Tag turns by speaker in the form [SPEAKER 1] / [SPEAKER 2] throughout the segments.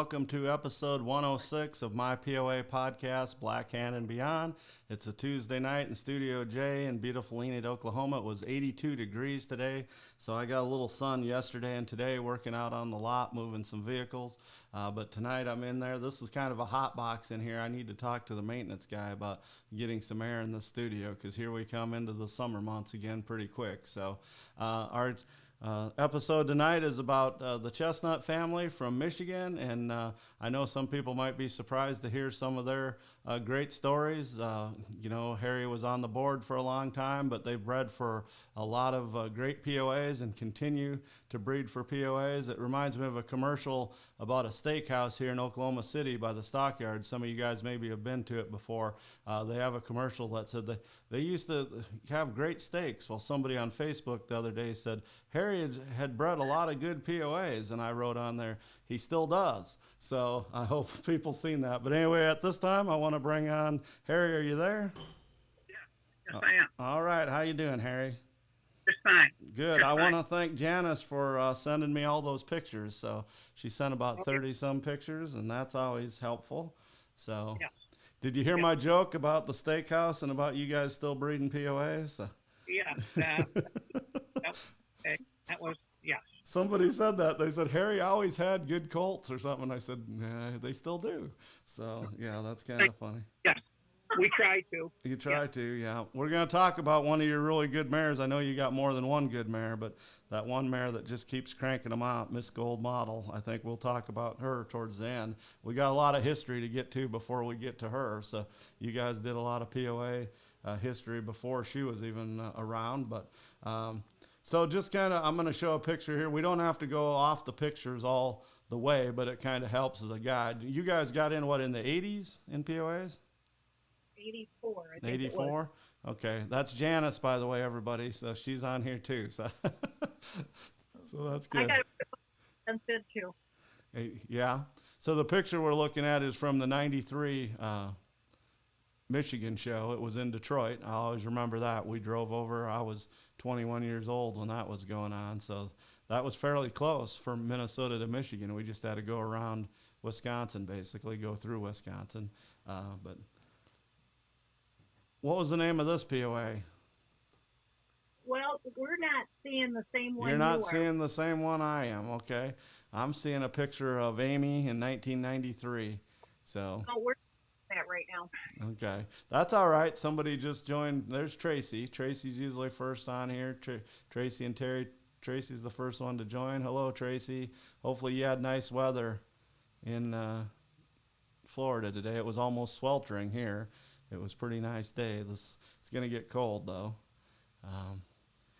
[SPEAKER 1] welcome to episode 106 of my POA podcast, Black Hand and Beyond. It's a Tuesday night in Studio J in beautiful Enid, Oklahoma. It was 82 degrees today, so I got a little sun yesterday and today working out on the lot, moving some vehicles. But tonight I'm in there. This is kind of a hot box in here. I need to talk to the maintenance guy about getting some air in the studio because here we come into the summer months again pretty quick. So our episode tonight is about the Chestnut family from Michigan, and I know some people might be surprised to hear some of their great stories. Harry was on the board for a long time, but they've bred for a lot of great POAs and continue to breed for POAs. It reminds me of a commercial about a steakhouse here in Oklahoma City by the Stockyard. Some of you guys maybe have been to it before. They have a commercial that said they used to have great steaks. Well, somebody on Facebook the other day said, Harry had bred a lot of good POAs, and I wrote on there, he still does. So I hope people seen that. But anyway, at this time, I want to bring on Harry. Are you there?
[SPEAKER 2] Yes, I am.
[SPEAKER 1] All right. How you doing, Harry?
[SPEAKER 2] Just fine.
[SPEAKER 1] Good. I want to thank Janice for sending me all those pictures. So she sent about 30 some pictures, and that's always helpful. So
[SPEAKER 2] Yeah.
[SPEAKER 1] did you hear my joke about the steakhouse and about you guys still breeding POAs?
[SPEAKER 2] Yeah. That was, yes.
[SPEAKER 1] Somebody said that. They said, Harry always had good colts or something. I said, nah, they still do. So, yeah, that's kind of funny.
[SPEAKER 2] Yes. We try to.
[SPEAKER 1] You try to, yeah. We're going to talk about one of your really good mares. I know you got more than one good mare, but that one mare that just keeps cranking them out, Miss Gold Model, I think we'll talk about her towards the end. We got a lot of history to get to before we get to her. So you guys did a lot of POA history before she was even around. But so just kind of, I'm going to show a picture here. We don't have to go off the pictures all the way, but it kind of helps as a guide. You guys got in, what, in the 80s in POAs?
[SPEAKER 2] 84, I think
[SPEAKER 1] 84? Okay. That's Janice, by the way, everybody. So she's on here too. So, so that's good.
[SPEAKER 2] I got it fit too.
[SPEAKER 1] Yeah. So the picture we're looking at is from the 93 Michigan show. It was in Detroit. I always remember that. We drove over. I was 21 years old when that was going on. So that was fairly close from Minnesota to Michigan. We just had to go around Wisconsin, basically, go through Wisconsin. But what was the name of this POA?
[SPEAKER 2] Well, we're not seeing the same one.
[SPEAKER 1] You're not seeing the same one I am, okay? I'm seeing a picture of Amy in 1993. So.
[SPEAKER 2] Oh, we're that right now.
[SPEAKER 1] Okay, that's all right. Somebody just joined. There's Tracy. Tracy's usually first on here. Tracy and Terry. Tracy's the first one to join. Hello, Tracy. Hopefully you had nice weather in Florida today. It was almost sweltering here. It was a pretty nice day. It's going to get cold though.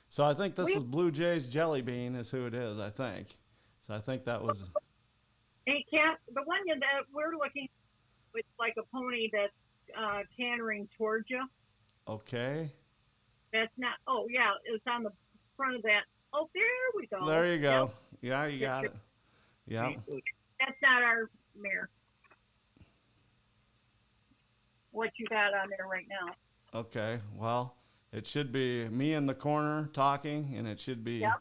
[SPEAKER 1] So I think this is Blue Jay's Jelly Bean is who it is, I think. So I think that was.
[SPEAKER 2] Hey, Kat, the one that we're looking. It's like a pony that's cantering towards you.
[SPEAKER 1] Okay.
[SPEAKER 2] That's not. Oh yeah, it's on the front of that. Oh, there we go.
[SPEAKER 1] There you go.
[SPEAKER 2] Yep.
[SPEAKER 1] Yeah, you got it. Yeah.
[SPEAKER 2] That's not our mare. What you got on there right now?
[SPEAKER 1] Okay. Well, it should be me in the corner talking, and it should be.
[SPEAKER 2] Yep.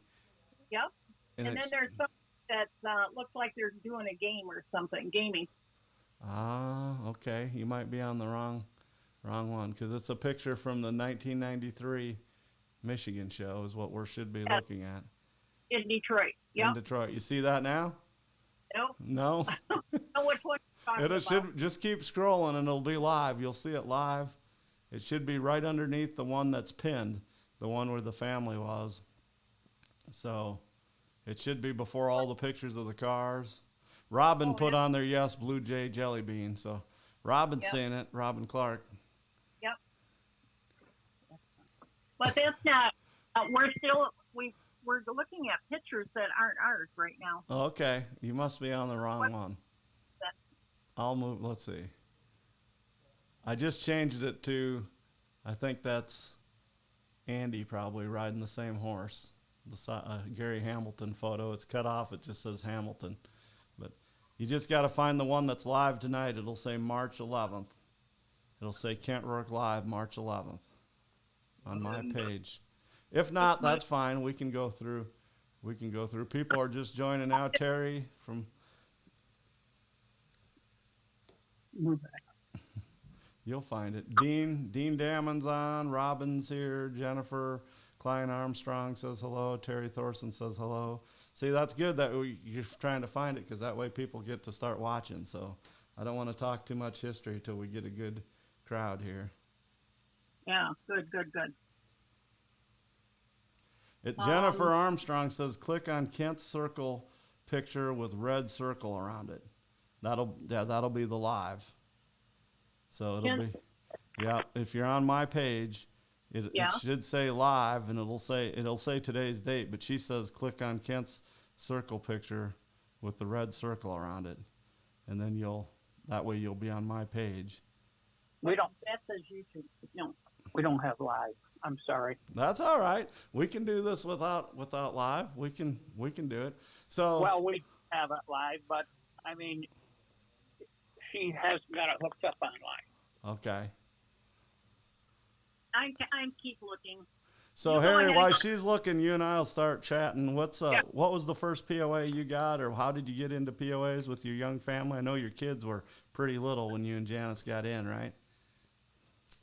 [SPEAKER 2] And then there's some that looks like they're doing a game or something, gaming.
[SPEAKER 1] Okay. You might be on the wrong one because it's a picture from the 1993 Michigan show is what we should be looking at.
[SPEAKER 2] In Detroit. Yep.
[SPEAKER 1] In Detroit. You see that now?
[SPEAKER 2] Nope.
[SPEAKER 1] No?
[SPEAKER 2] I don't know which one you're talking
[SPEAKER 1] It should just keep scrolling and it'll be live. You'll see it live. It should be right underneath the one that's pinned, the one where the family was. So it should be before all the pictures of the cars. Robin put on there, yes, Blue Jay Jelly Bean. So Robin's seeing it, Robin Clark.
[SPEAKER 2] Yep. But that's not, we're looking at pictures that aren't ours right now.
[SPEAKER 1] Okay. You must be on the wrong one. I'll move, let's see. I just changed it to, I think that's Andy probably riding the same horse. The Gary Hamilton photo. It's cut off. It just says Hamilton. But you just got to find the one that's live tonight. It'll say March 11th. It'll say Kent Rourke Live March 11th on my page. If not, that's fine. We can go through. People are just joining now. Terry from
[SPEAKER 3] move back.
[SPEAKER 1] You'll find it. Dean Dammon's on. Robin's here. Jennifer Klein Armstrong says hello. Terry Thorson says hello. See, that's good that you're trying to find it, because that way people get to start watching. So I don't want to talk too much history till we get a good crowd here.
[SPEAKER 3] Yeah, good.
[SPEAKER 1] Jennifer Armstrong says click on Kent's circle picture with red circle around it. That'll be the live. So it'll be, yeah. If you're on my page, it should say live, and it'll say today's date. But she says click on Kent's circle picture with the red circle around it, and then that way you'll be on my page.
[SPEAKER 3] That says YouTube. No, we don't have live. I'm sorry.
[SPEAKER 1] That's all right. We can do this without live. We can do it. So
[SPEAKER 3] well, we have it live, but I mean, she has got it hooked up on live.
[SPEAKER 1] Okay.
[SPEAKER 2] I keep looking.
[SPEAKER 1] So Harry, while she's looking, you and I'll start chatting. What was the first POA you got, or how did you get into POAs with your young family? I know your kids were pretty little when you and Janice got in, right?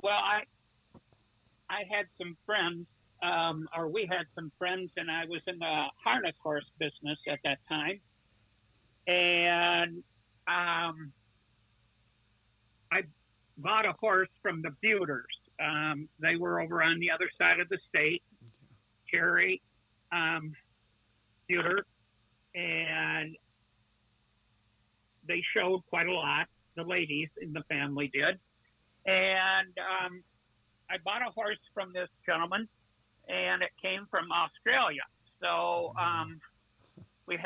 [SPEAKER 3] Well, I had some friends, or we had some friends, and I was in the harness horse business at that time. And I bought a horse from the Buters. They were over on the other side of the state, Terry Buter, and they showed quite a lot. The ladies in the family did. And I bought a horse from this gentleman, and it came from Australia. So he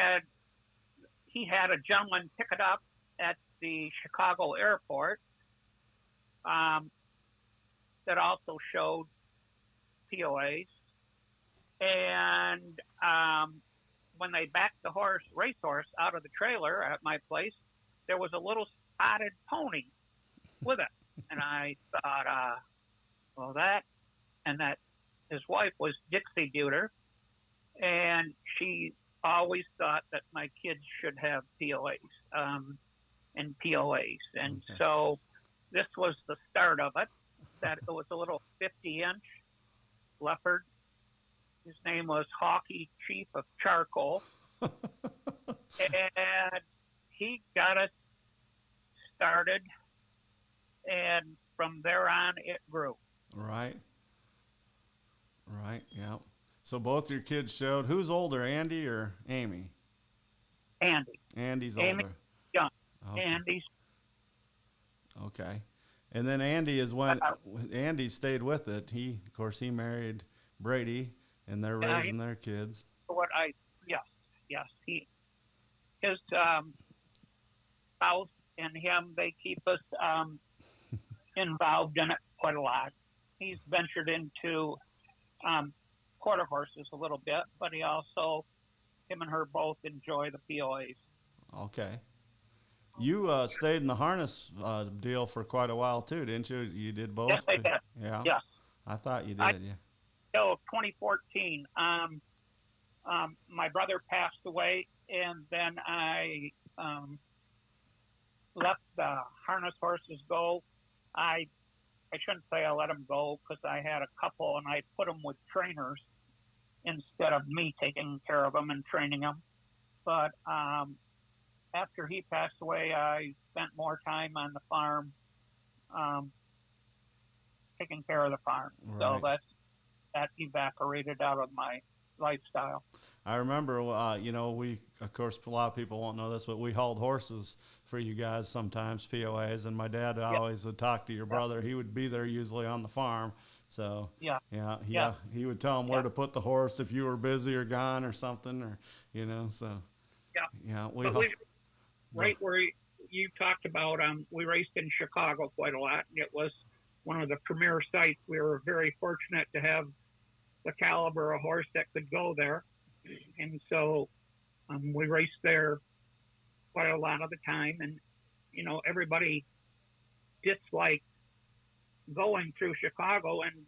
[SPEAKER 3] had a gentleman pick it up at the Chicago airport that also showed POAs. And when they backed the racehorse out of the trailer at my place, there was a little spotted pony with it. And I thought, well, that his wife was Dixie Buter, and she always thought that my kids should have POAs and POAs. And so this was the start of it, that it was a little 50-inch leopard. His name was Hawkeye Chief of Charcoal. And he got us started, and from there on, it grew.
[SPEAKER 1] Right, yeah. So both your kids showed. Who's older, Andy or Amy?
[SPEAKER 3] Andy.
[SPEAKER 1] Andy's
[SPEAKER 3] Amy,
[SPEAKER 1] older.
[SPEAKER 3] young.
[SPEAKER 1] Okay.
[SPEAKER 3] Andy's.
[SPEAKER 1] Okay. And then Andy stayed with it. He married Brady, and they're raising their kids.
[SPEAKER 3] Yes. His spouse and him, they keep us involved in it quite a lot. He's ventured into quarter horses a little bit, but him and her both enjoy the POAs.
[SPEAKER 1] Okay. You stayed in the harness deal for quite a while too, didn't you? You did both?
[SPEAKER 3] Yes, I did.
[SPEAKER 1] Yeah.
[SPEAKER 3] Yes.
[SPEAKER 1] I thought you did, yeah.
[SPEAKER 3] So 2014, my brother passed away, and then I let the harness horses go. I shouldn't say I let them go, because I had a couple, and I put them with trainers instead of me taking care of them and training them. But after he passed away, I spent more time on the farm, taking care of the farm.
[SPEAKER 1] Right.
[SPEAKER 3] So that evaporated out of my lifestyle.
[SPEAKER 1] I remember, we, of course, a lot of people won't know this, but we hauled horses for you guys sometimes, POAs, and my dad always would talk to your brother. He would be there usually on the farm. So, he would tell him where to put the horse if you were busy or gone or something, or, so. Yeah.
[SPEAKER 3] Right where you talked about, we raced in Chicago quite a lot. It was one of the premier sites. We were very fortunate to have the caliber of horse that could go there. And so we raced there quite a lot of the time. And, everybody disliked going through Chicago. And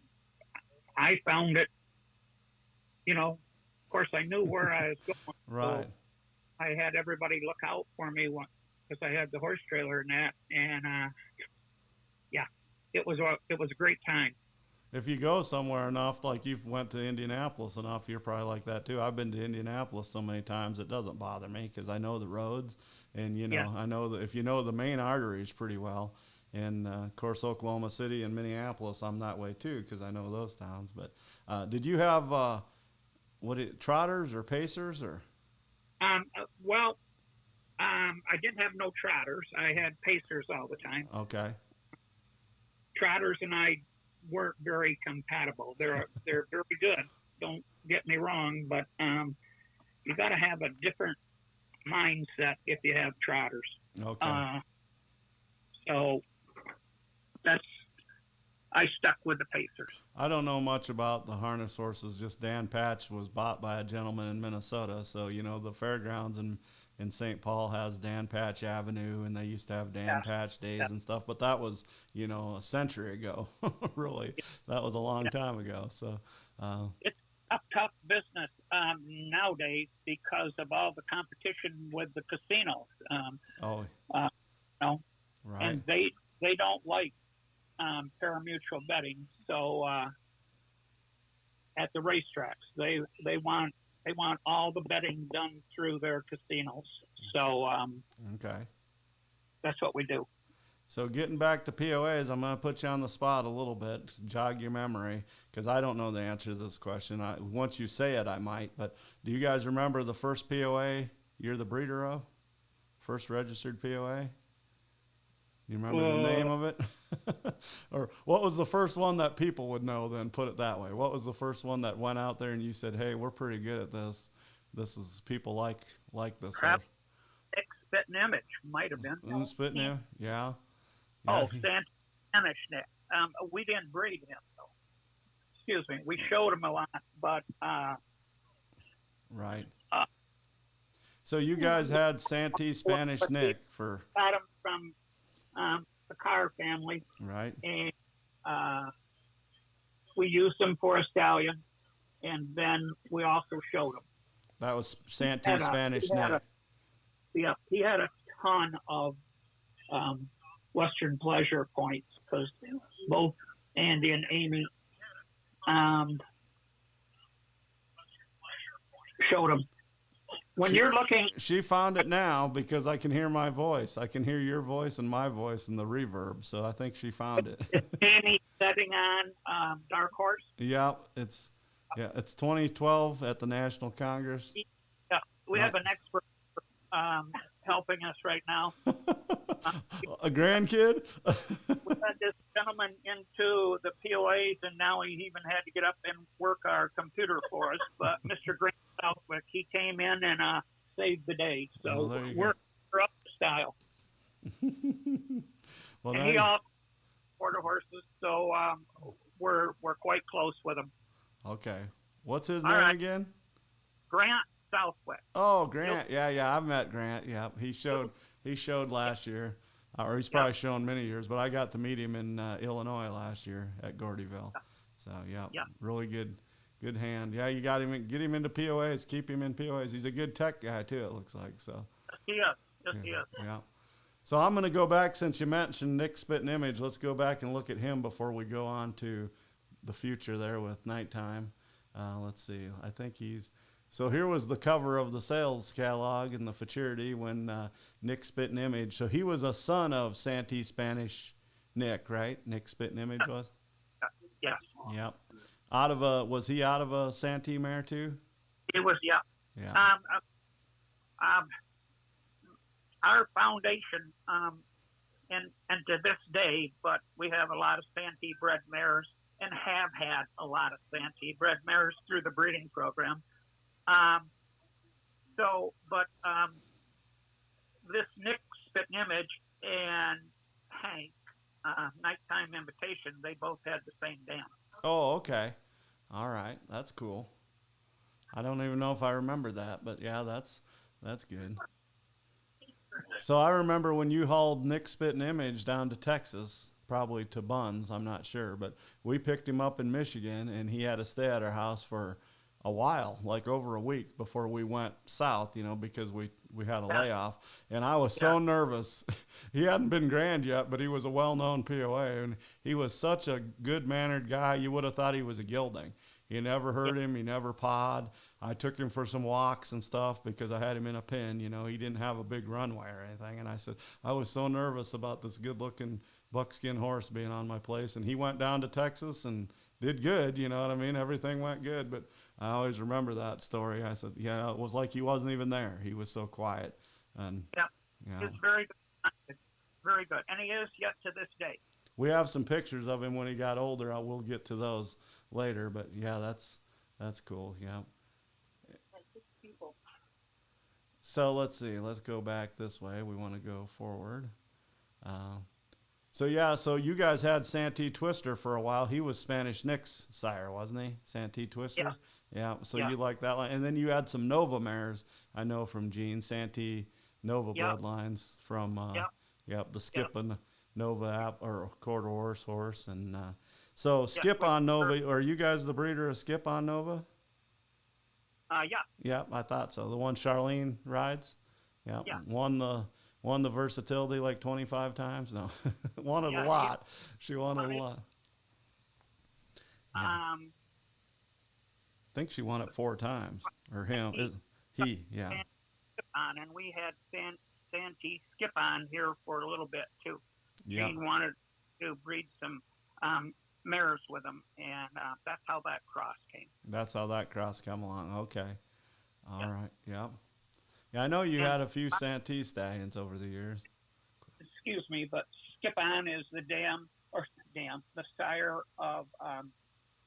[SPEAKER 3] I found it, of course, I knew where I was going.
[SPEAKER 1] Right.
[SPEAKER 3] So I had everybody look out for me because I had the horse trailer and that, and yeah, it was a great time.
[SPEAKER 1] If you go somewhere enough, like you've went to Indianapolis enough, you're probably like that too. I've been to Indianapolis so many times it doesn't bother me because I know the roads, and
[SPEAKER 3] Yeah.
[SPEAKER 1] I know that if you know the main arteries pretty well. And of course, Oklahoma City and Minneapolis, I'm that way too because I know those towns. But did you have trotters or pacers or?
[SPEAKER 3] Well, I didn't have no trotters. I had pacers all the time.
[SPEAKER 1] Okay.
[SPEAKER 3] Trotters and I weren't very compatible. They're very good. Don't get me wrong, but you got to have a different mindset if you have trotters.
[SPEAKER 1] Okay.
[SPEAKER 3] So I stuck with the pacers.
[SPEAKER 1] I don't know much about the harness horses. Just Dan Patch was bought by a gentleman in Minnesota. So, the fairgrounds in St. Paul has Dan Patch Avenue, and they used to have Dan Patch days and stuff. But that was, a century ago, really. That was a long time ago. So
[SPEAKER 3] it's a tough business nowadays because of all the competition with the casinos.
[SPEAKER 1] Right.
[SPEAKER 3] And they don't like pari-mutuel betting. So at the racetracks, they want all the betting done through their casinos. So
[SPEAKER 1] okay,
[SPEAKER 3] that's what we do.
[SPEAKER 1] So getting back to POAs, I'm going to put you on the spot a little bit, jog your memory, because I don't know the answer to this question. Once you say it, I might. But do you guys remember the first POA you're the breeder of? First registered POA? You remember the name of it? Or what was the first one that people would know then, put it that way? What was the first one that went out there and you said, hey, we're pretty good at this. This is, people like this.
[SPEAKER 3] Perhaps Spitting Image might have been.
[SPEAKER 1] Spitting Image, yeah.
[SPEAKER 3] Oh, Spanish Nick. We didn't breed him, though. Excuse me. We showed him a lot, but...
[SPEAKER 1] right. So you guys had Santee Spanish Nick for...
[SPEAKER 3] Got him from... the Carr family,
[SPEAKER 1] right?
[SPEAKER 3] And we used them for a stallion, and then we also showed them.
[SPEAKER 1] That was Santee Spanish Nick.
[SPEAKER 3] He had a ton of Western Pleasure points because both Andy and Amy showed them. When you're looking,
[SPEAKER 1] she found it now because I can hear my voice. I can hear your voice and my voice and the reverb. So I think she found it.
[SPEAKER 3] Amy setting on Dark Horse.
[SPEAKER 1] Yeah, it's 2012 at the National Congress.
[SPEAKER 3] Yeah, we have an expert helping us right now.
[SPEAKER 1] A grandkid.
[SPEAKER 3] We had this gentleman into the POAs, and now he even had to get up and work our computer for us. But Mr. Grant Southwick, he came in and saved the day. So we're up to style.
[SPEAKER 1] Well,
[SPEAKER 3] and he all quarter horses, so we're quite close with him.
[SPEAKER 1] Okay, what's his name again?
[SPEAKER 3] Grant Southwick.
[SPEAKER 1] Oh, Grant. Yeah, I've met Grant. Yeah, he showed last year, or he's probably shown many years. But I got to meet him in Illinois last year at Gordyville. So really good hand. Yeah, you got him. Get him into POAs. Keep him in POAs. He's a good tech guy too. It looks like so.
[SPEAKER 3] He is.
[SPEAKER 1] Yeah. So I'm going to go back since you mentioned Nick Spitting Image. Let's go back and look at him before we go on to the future there with Nighttime. Let's see. I think so here was the cover of the sales catalog in the futurity when Nick Spitting Image. So he was a son of Santee Spanish Nick, right? Nick Spitting Image was?
[SPEAKER 3] Yeah.
[SPEAKER 1] Yep. Was he out of a Santee mare too?
[SPEAKER 3] He was, yeah.
[SPEAKER 1] Yeah.
[SPEAKER 3] Our foundation, and to this day, but we have a lot of Santee bred mares and have had a lot of Santee bred mares through the breeding program. This Nick Spitting Image and Hank, Nighttime Invitation, they both had the same dam.
[SPEAKER 1] Oh, okay. All right. That's cool. I don't even know if I remember that, but yeah, that's good. So I remember when you hauled Nick Spitting Image down to Texas, probably to Buns, I'm not sure, but we picked him up in Michigan, and he had to stay at our house for a while, like over a week before we went south, because we had a layoff, and I was so nervous. He hadn't been grand yet, but he was a well-known POA, and he was such a good-mannered guy. You would have thought he was a gelding. You never heard him. He never pawed. I took him for some walks and stuff because I had him in a pen. He didn't have a big runway or anything. And I said, I was so nervous about this good-looking buckskin horse being on my place. And he went down to Texas and did good. You know what I mean? Everything went good. But I always remember that story. I said, yeah, it was like he wasn't even there. He was so quiet. And
[SPEAKER 3] it's very good. It's very good. And he is yet to this day.
[SPEAKER 1] We have some pictures of him when he got older. I will get to those later, but yeah, that's cool. Yeah. So let's see. Let's go back this way. We want to go forward. So you guys had Santee Twister for a while. He was Spanish Nick's sire, wasn't he? Santee Twister. Yeah. So you like that line, and then you had some Nova mares. I know from Gene Santee Nova bloodlines from the Skip and Nova or quarter horse and so Skip on Nova. Are you guys the breeder of Skip on Nova? Yeah, I thought so. The one Charlene rides. Yeah. Won the versatility like 25 times. No, won it a lot. She won it a lot. I think she won it 4 times. Or him. He. Yeah.
[SPEAKER 3] And we had Santee Skip on here for a little bit too. Gene wanted to breed some mares with him, and that's how that cross came.
[SPEAKER 1] That's how that cross came along. Okay. All right. Yeah. Yeah, I know you had a few Santee stallions over the years.
[SPEAKER 3] Excuse me, but Skip on is the sire of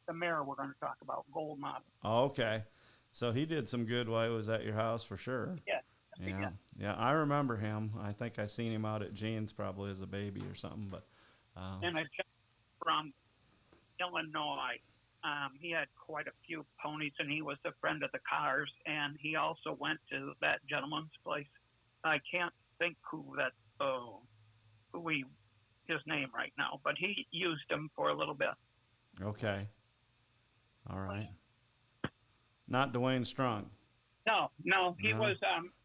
[SPEAKER 3] the mare we're going to talk about, Gold Model.
[SPEAKER 1] Oh, okay. So he did some good while he was at your house for sure. Yeah, I remember him. I think I seen him out at Gene's probably as a baby or something. But
[SPEAKER 3] and a gentleman from Illinois. He had quite a few ponies, and he was a friend of the Cars. And he also went to that gentleman's place. I can't think his name right now, but he used him for a little bit.
[SPEAKER 1] Okay. All right. Not Dwayne Strong.
[SPEAKER 3] No, he was.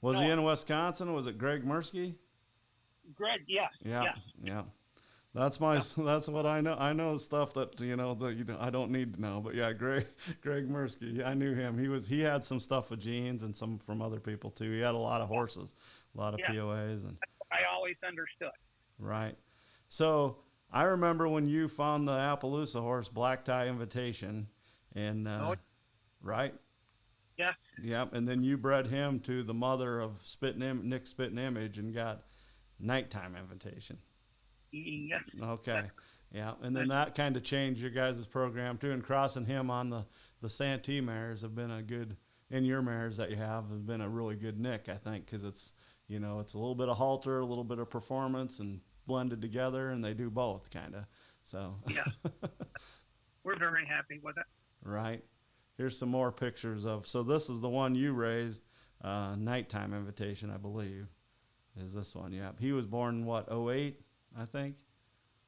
[SPEAKER 1] Was he in Wisconsin? Was it Greg Mirsky?
[SPEAKER 3] Greg, yes.
[SPEAKER 1] Yeah. That's what I know. I know stuff that I don't need to know. But yeah, Greg Mirsky. I knew him. He had some stuff with Gene's and some from other people too. He had a lot of horses, a lot of POAs, and
[SPEAKER 3] I always understood.
[SPEAKER 1] Right. So I remember when you found the Appaloosa horse, Black Tie Invitation, and right.
[SPEAKER 3] Yes.
[SPEAKER 1] Yep. And then you bred him to the mother of Nick Spitting Image and got Nighttime Invitation.
[SPEAKER 3] Yes.
[SPEAKER 1] Okay. Yeah. And then that kind of changed your guys' program too. And crossing him on the Santee mares have been in your mares that you have been a really good Nick, I think, because it's a little bit of halter, a little bit of performance and blended together, and they do both kind of. So.
[SPEAKER 3] Yeah. We're very happy with it.
[SPEAKER 1] Right. Here's some more pictures of. So this is the one you raised, Nighttime Invitation, I believe, is this one. Yeah. He was born, 08, I think?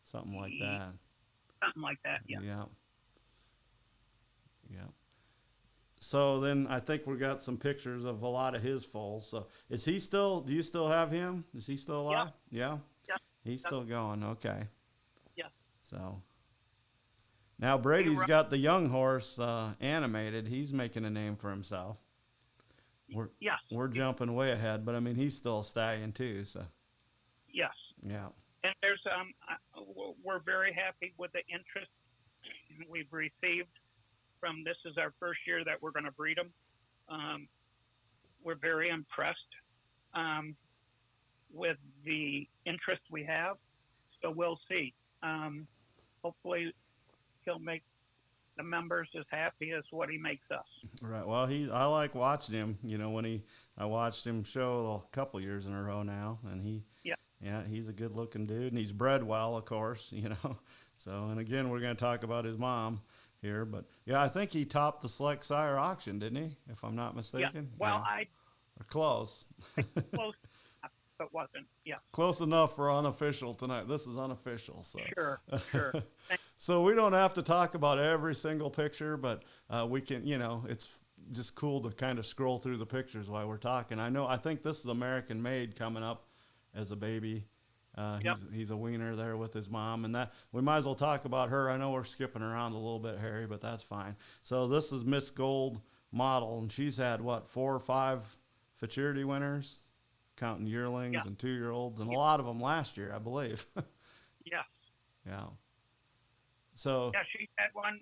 [SPEAKER 1] Something like that.
[SPEAKER 3] Something like that, yeah.
[SPEAKER 1] Yeah. So then I think we got some pictures of a lot of his foals. So do you still have him? Is he still alive? Yeah. He's still going. Okay.
[SPEAKER 3] Yeah.
[SPEAKER 1] So. Now Brady's got the young horse animated. He's making a name for himself. We're jumping way ahead, but I mean he's still a stallion too. So.
[SPEAKER 3] Yes.
[SPEAKER 1] Yeah.
[SPEAKER 3] And there's we're very happy with the interest we've received from. This is our first year that we're going to breed them. We're very impressed with the interest we have. So we'll see. Hopefully. He'll make the members as happy as what he makes us.
[SPEAKER 1] Right. Well, I like watching him. I watched him show a couple years in a row now, and he's a good-looking dude, and he's bred well, of course. So, and again, we're going to talk about his mom here, but yeah, I think he topped the Select Sire auction, didn't he? If I'm not mistaken.
[SPEAKER 3] Yeah. Well,
[SPEAKER 1] or close.
[SPEAKER 3] Close. But wasn't. Yeah.
[SPEAKER 1] Close enough for unofficial tonight. This is unofficial. So.
[SPEAKER 3] Sure.
[SPEAKER 1] So we don't have to talk about every single picture, but we can, just cool to kind of scroll through the pictures while we're talking. I think this is American Made coming up as a baby. He's a wiener there with his mom, and that we might as well talk about her. I know we're skipping around a little bit, Harry, but that's fine. So this is Miss Gold model, and she's had what, 4 or 5 futurity winners, counting yearlings and 2-year-olds, and a lot of them last year, I believe.
[SPEAKER 3] Yes.
[SPEAKER 1] Yeah. So
[SPEAKER 3] yeah, she had one.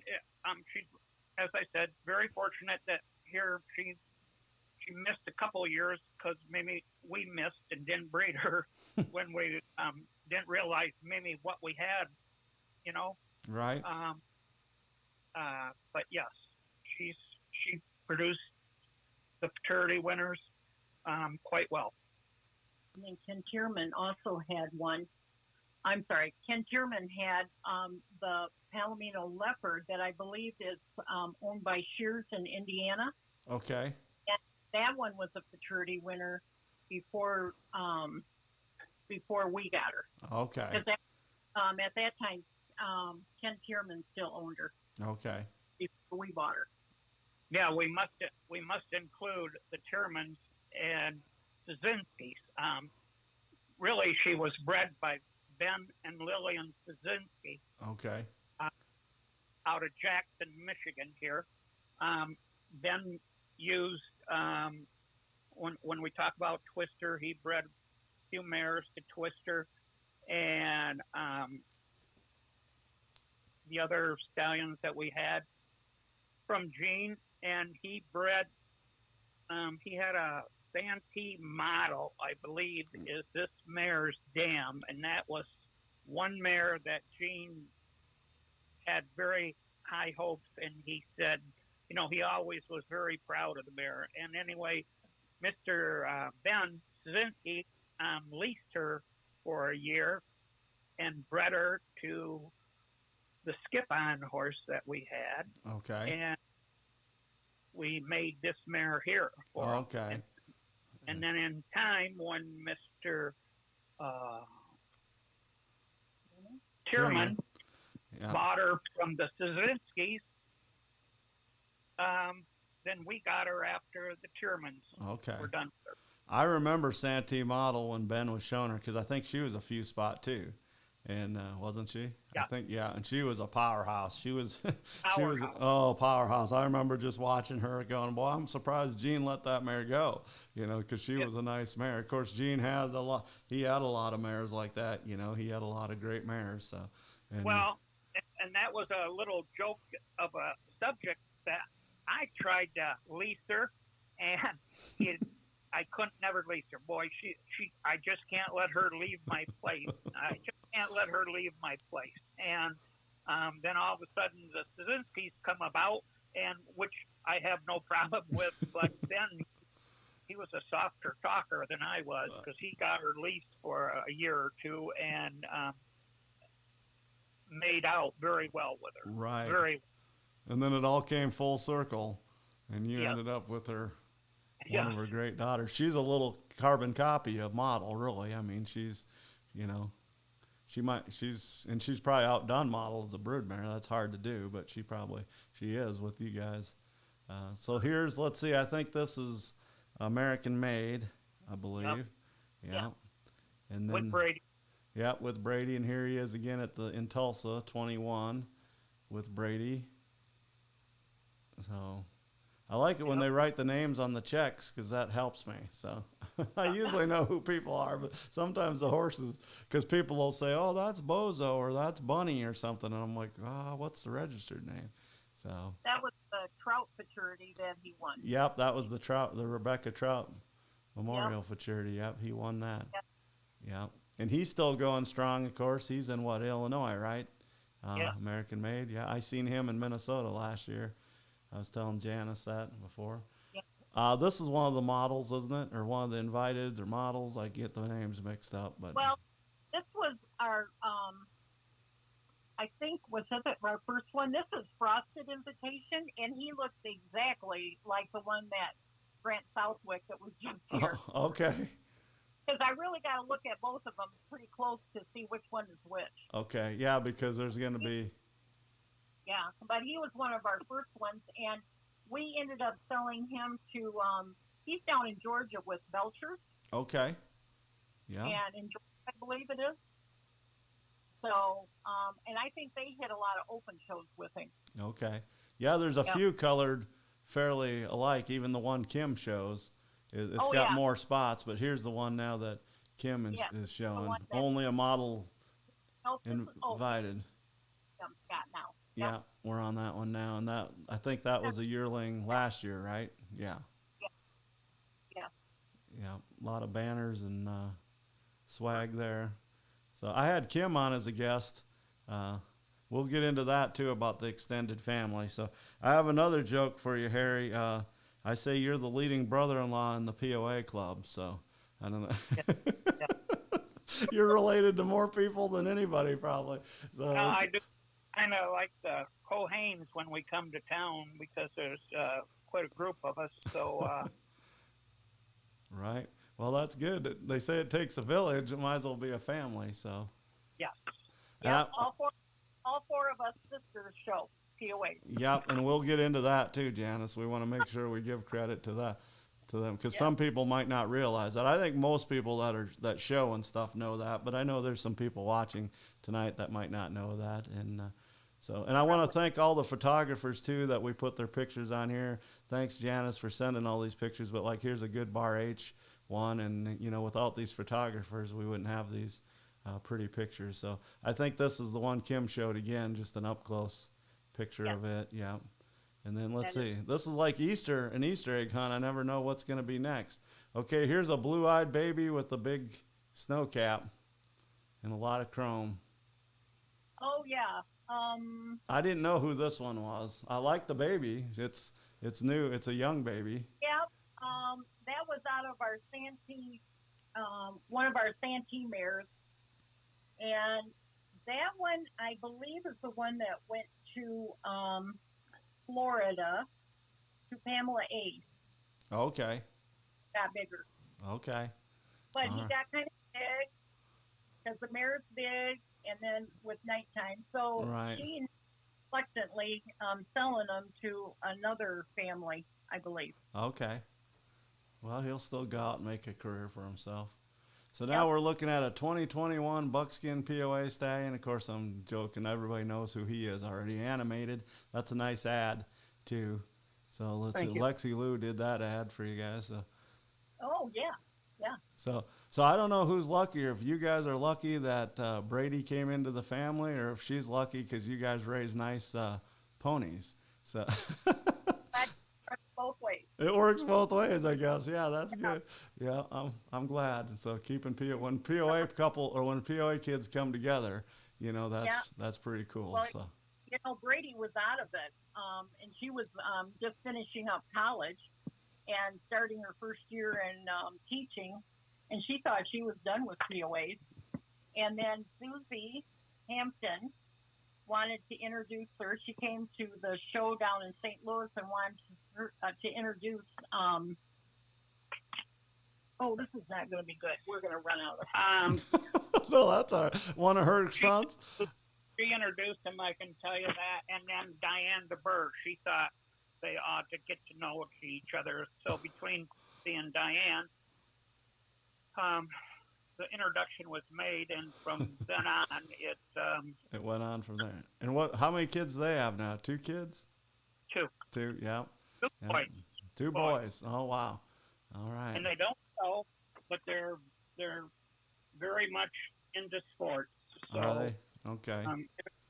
[SPEAKER 3] She, as I said, very fortunate that here she missed a couple of years because maybe we missed and didn't breed her when we didn't realize maybe what we had, you know.
[SPEAKER 1] Right.
[SPEAKER 3] But yes, she produced the futurity winners quite well.
[SPEAKER 2] And then Ken Tierman also had one. I'm sorry, Ken Tierman had the Palomino Leopard that I believe is owned by Shears in Indiana.
[SPEAKER 1] Okay.
[SPEAKER 2] And that one was a futurity winner before we got her.
[SPEAKER 1] Okay.
[SPEAKER 2] Because at that time, Ken Tierman still owned her.
[SPEAKER 1] Okay.
[SPEAKER 2] Before we bought her.
[SPEAKER 3] Yeah, we must include the Tiermans and Szynski's. Really, she was bred by Ben and Lillian Szynski.
[SPEAKER 1] Okay.
[SPEAKER 3] Out of Jackson, Michigan here. Ben used, when we talk about Twister, he bred a few mares to Twister, and the other stallions that we had from Gene, and he bred, he had a Santee model, I believe, is this mare's dam, and that was one mare that Gene had very high hopes, and he said, you know, he always was very proud of the mare. And anyway, Mr. Ben Szynski leased her for a year and bred her to the skip-on horse that we had.
[SPEAKER 1] Okay.
[SPEAKER 3] And we made this mare here for him.
[SPEAKER 1] Okay.
[SPEAKER 3] And then in time, when Mr. Tierman bought her from the Szynskis, then we got her after the Tiermans were done with her.
[SPEAKER 1] I remember Santee model when Ben was showing her, because I think she was a few spot too. And wasn't she?
[SPEAKER 3] Yeah.
[SPEAKER 1] I think, yeah. And she was a powerhouse. She was,
[SPEAKER 3] Powerhouse.
[SPEAKER 1] Powerhouse. I remember just watching her going, boy, I'm surprised Gene let that mare go, you know, because she was a nice mare. Of course, Gene had he had a lot of mares like that, you know, he had a lot of great mares. So, and,
[SPEAKER 3] well, and that was a little joke of a subject that I tried to lease her, and I couldn't never lease her. Boy, I just can't let her leave my place. I just can't let her leave my place. And then all of a sudden the Szynskis come about, and which I have no problem with, but then he was a softer talker than I was, because he got her leased for a year or two and made out very well with her.
[SPEAKER 1] Right.
[SPEAKER 3] Very.
[SPEAKER 1] And then it all came full circle, and you ended up with her. One of her great daughters. She's a little carbon copy of Model, really. I mean, she's, you know, she's probably outdone Model as a broodmare. That's hard to do, but she is with you guys. So let's see, I think this is American Made, I believe. Yeah. And then
[SPEAKER 3] with Brady.
[SPEAKER 1] Yeah, with Brady, and here he is again in Tulsa, 21, with Brady. So I like it when they write the names on the checks, because that helps me. So I usually know who people are, but sometimes the horses, because people will say, oh, that's Bozo or that's Bunny or something. And I'm like, what's the registered name? So
[SPEAKER 2] that was the Trout futurity that he won.
[SPEAKER 1] Yep, that was the Rebecca Trout Memorial futurity. Yep, he won that. Yep. And he's still going strong, of course. He's in Illinois, right? American Made. Yeah, I seen him in Minnesota last year. I was telling Janice that before.
[SPEAKER 2] Yeah.
[SPEAKER 1] This is one of the models, isn't it? Or one of the inviteds or models. I get the names mixed up. But
[SPEAKER 2] well, this was our, I think, was it our first one? This is Frosted Invitation, and he looks exactly like the one that Grant Southwick that was just here.
[SPEAKER 1] Okay.
[SPEAKER 2] Because I really got to look at both of them pretty close to see which one is which.
[SPEAKER 1] Okay, yeah, because there's going to be...
[SPEAKER 2] Yeah, but he was one of our first ones, and we ended up selling him to, he's down in Georgia with Belchers,
[SPEAKER 1] Okay. Yeah.
[SPEAKER 2] and in Georgia, I believe it is. So, and I think they hit a lot of open shows with him.
[SPEAKER 1] Okay. Yeah, there's a
[SPEAKER 2] Yep.
[SPEAKER 1] few colored fairly alike. Even the one Kim shows, it's
[SPEAKER 2] Oh,
[SPEAKER 1] got
[SPEAKER 2] yeah.
[SPEAKER 1] more spots. But here's the one now that Kim is,
[SPEAKER 2] Yeah,
[SPEAKER 1] is
[SPEAKER 2] the
[SPEAKER 1] showing.
[SPEAKER 2] one that,
[SPEAKER 1] Only a model
[SPEAKER 2] no, this is, oh,
[SPEAKER 1] invited.
[SPEAKER 2] Scott now. Yep.
[SPEAKER 1] Yeah, we're on that one now, and that I think that was a yearling last year, right? Yeah.
[SPEAKER 2] Yeah. Yeah.
[SPEAKER 1] Yeah, a lot of banners and swag there. So I had Kim on as a guest. We'll get into that too about the extended family. So I have another joke for you, Harry. I say you're the leading brother-in-law in the POA club. So I don't know.
[SPEAKER 3] Yeah. Yeah.
[SPEAKER 1] You're related to more people than anybody probably. So
[SPEAKER 3] I do kind of like the Cohanes when we come to town because there's quite a group of us. So
[SPEAKER 1] right. Well, that's good. They say it takes a village. It might as well be a family. So
[SPEAKER 3] yeah.
[SPEAKER 2] Yeah, all four of us sisters show POA.
[SPEAKER 1] Yep, and we'll get into that too, Janice. We want to make sure we give credit to them because
[SPEAKER 2] Yep.
[SPEAKER 1] some people might not realize that. I think most people that show and stuff know that, but I know there's some people watching tonight that might not know that. And I want to thank all the photographers too that we put their pictures on here. Thanks, Janice, for sending all these pictures. But like, here's a good Bar H one, and without these photographers, we wouldn't have these pretty pictures. So I think this is the one Kim showed again, just an up close picture of it. Yeah. And then let's see. This is like an Easter egg hunt. I never know what's going to be next. Okay, here's a blue-eyed baby with a big snow cap and a lot of chrome.
[SPEAKER 2] Oh yeah.
[SPEAKER 1] I didn't know who this one was. I like the baby. It's new. It's a young baby.
[SPEAKER 2] Yeah. That was out of our Santee, one of our Santee mares, and that one I believe is the one that went to Florida to Pamela Ace.
[SPEAKER 1] Okay.
[SPEAKER 2] Got bigger.
[SPEAKER 1] Okay.
[SPEAKER 2] But he
[SPEAKER 1] All right.
[SPEAKER 2] got kind of big because the mare's big, and then with nighttime. So
[SPEAKER 1] Right.
[SPEAKER 2] she reluctantly selling them to another family, I believe.
[SPEAKER 1] Okay. Well, he'll still go out and make a career for himself. So now we're looking at a 2021 buckskin POA stallion. Of course, I'm joking. Everybody knows who he is already. Animated. That's a nice ad, too. So let's see.
[SPEAKER 3] Thank you.
[SPEAKER 1] Lexi Lou did that ad for you guys. So,
[SPEAKER 2] Oh yeah, yeah.
[SPEAKER 1] so I don't know who's luckier. If you guys are lucky that Brady came into the family, or if she's lucky because you guys raise nice ponies. So
[SPEAKER 2] Both ways.
[SPEAKER 1] it works both ways, I guess. Yeah, that's good. Yeah, I'm glad. So keeping when POA couple or when POA kids come together, that's pretty cool.
[SPEAKER 2] Well,
[SPEAKER 1] So
[SPEAKER 2] Brady was out of it, and she was just finishing up college and starting her first year in teaching, and she thought she was done with POAs. And then Susie Hampton wanted to introduce her. She came to the show down in St. Louis and wanted to introduce. Oh, this is not going to be good. We're going to run out of time.
[SPEAKER 1] no, that's all right. One of her sons.
[SPEAKER 3] She introduced him, I can tell you that. And then Diane DeBurr, she thought they ought to get to know each other. So between Christy and Diane, the introduction was made, and from then on,
[SPEAKER 1] it went on from there. And how many kids do they have now? 2 kids? Two, yeah.
[SPEAKER 3] Two boys.
[SPEAKER 1] 2 boys. Oh wow. All right.
[SPEAKER 3] And they don't know, but they're very much into sports. So,
[SPEAKER 1] are they? Okay.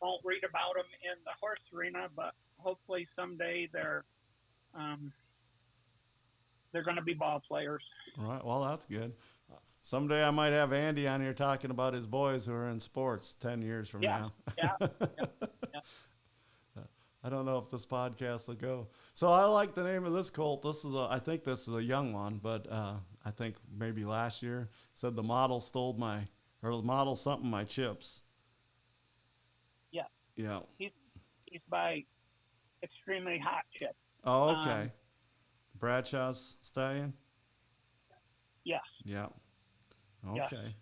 [SPEAKER 3] Won't read about them in the horse arena, but hopefully someday they're going to be ball players.
[SPEAKER 1] All right. Well, that's good. Someday I might have Andy on here talking about his boys who are in sports 10 years from now.
[SPEAKER 3] Yeah.
[SPEAKER 1] I don't know if this podcast will go. So I like the name of this colt. I think this is a young one, but I think maybe last year said the model something my chips.
[SPEAKER 3] Yeah.
[SPEAKER 1] Yeah.
[SPEAKER 3] He's by Extremely Hot Chip.
[SPEAKER 1] Oh, okay. Bradshaw's stallion?
[SPEAKER 3] Yes.
[SPEAKER 1] Yeah. Okay.
[SPEAKER 3] Yes.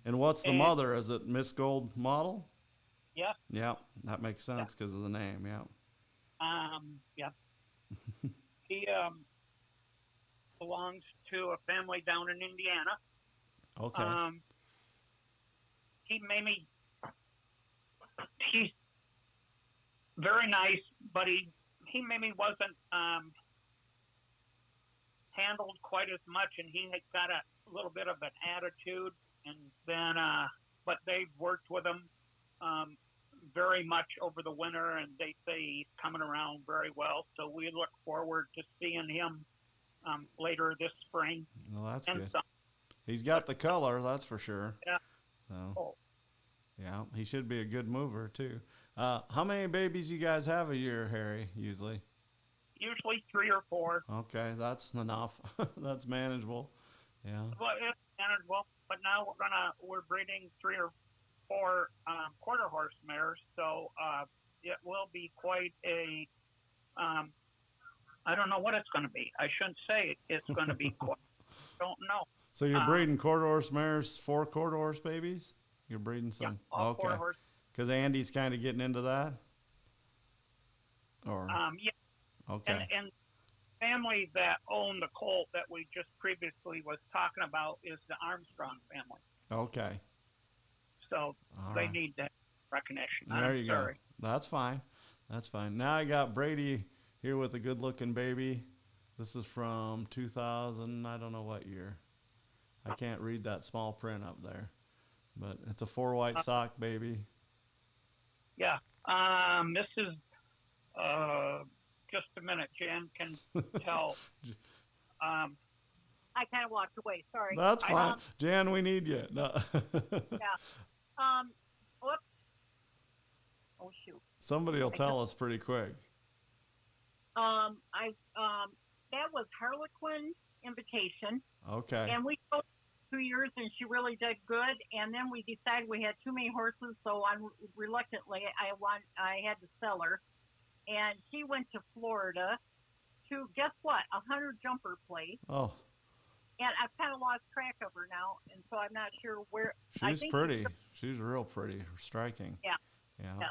[SPEAKER 1] And what's the mother? Is it Miss Gold Model?
[SPEAKER 3] Yeah.
[SPEAKER 1] Yeah, that makes sense because of the name. Yeah.
[SPEAKER 3] Yeah. He belongs to a family down in Indiana.
[SPEAKER 1] Okay.
[SPEAKER 3] He made me. He's very nice, but he maybe wasn't handled quite as much, and he had got a little bit of an attitude. And then, but they've worked with him very much over the winter, and they say he's coming around very well. So we look forward to seeing him later this spring.
[SPEAKER 1] Well, that's
[SPEAKER 3] and
[SPEAKER 1] good.
[SPEAKER 3] some,
[SPEAKER 1] He's got the color, that's for sure.
[SPEAKER 3] yeah.
[SPEAKER 1] So,
[SPEAKER 3] Oh,
[SPEAKER 1] yeah, he should be a good mover too. How many babies you guys have a year, Harry? Usually.
[SPEAKER 3] usually 3 or 4.
[SPEAKER 1] Okay, that's enough. That's manageable. Yeah.
[SPEAKER 3] Well, it's manageable. But now we're breeding 3 or 4 quarter horse mares, so it will be quite a. I don't know what it's going to be. I shouldn't say it's going to be quite. Don't know.
[SPEAKER 1] So you're breeding quarter horse mares, 4 quarter horse babies? You're breeding some.
[SPEAKER 3] Yeah, all
[SPEAKER 1] Okay.
[SPEAKER 3] quarter horse.
[SPEAKER 1] Because Andy's kind of getting into that. Or
[SPEAKER 3] Yeah.
[SPEAKER 1] okay.
[SPEAKER 3] And family that owned the colt that we just previously was talking about is the Armstrong family.
[SPEAKER 1] Okay.
[SPEAKER 3] So
[SPEAKER 1] All
[SPEAKER 3] they
[SPEAKER 1] right.
[SPEAKER 3] need that recognition.
[SPEAKER 1] There you
[SPEAKER 3] sorry.
[SPEAKER 1] go. That's fine. That's fine. Now I got Brady here with a good-looking baby. This is from 2000. I don't know what year. I can't read that small print up there, but it's a 4 white sock baby.
[SPEAKER 3] Yeah. This is just a minute. Jan can tell.
[SPEAKER 2] I kind of walked away. Sorry.
[SPEAKER 1] That's fine. Jan, we need you. No.
[SPEAKER 2] Yeah. Whoops. Oh shoot.
[SPEAKER 1] Somebody will tell us pretty quick.
[SPEAKER 2] That was Harlequin Invitation,
[SPEAKER 1] Okay.
[SPEAKER 2] and we sold 2 years, and she really did good. And then we decided we had too many horses, so reluctantly I had to sell her, and she went to Florida to guess what, 100 jumper place.
[SPEAKER 1] Oh,
[SPEAKER 2] And I've kind of lost track of her now, and so I'm not sure where.
[SPEAKER 1] she's pretty. She's real pretty. Striking.
[SPEAKER 2] Yeah.
[SPEAKER 1] Yeah.
[SPEAKER 2] Yeah.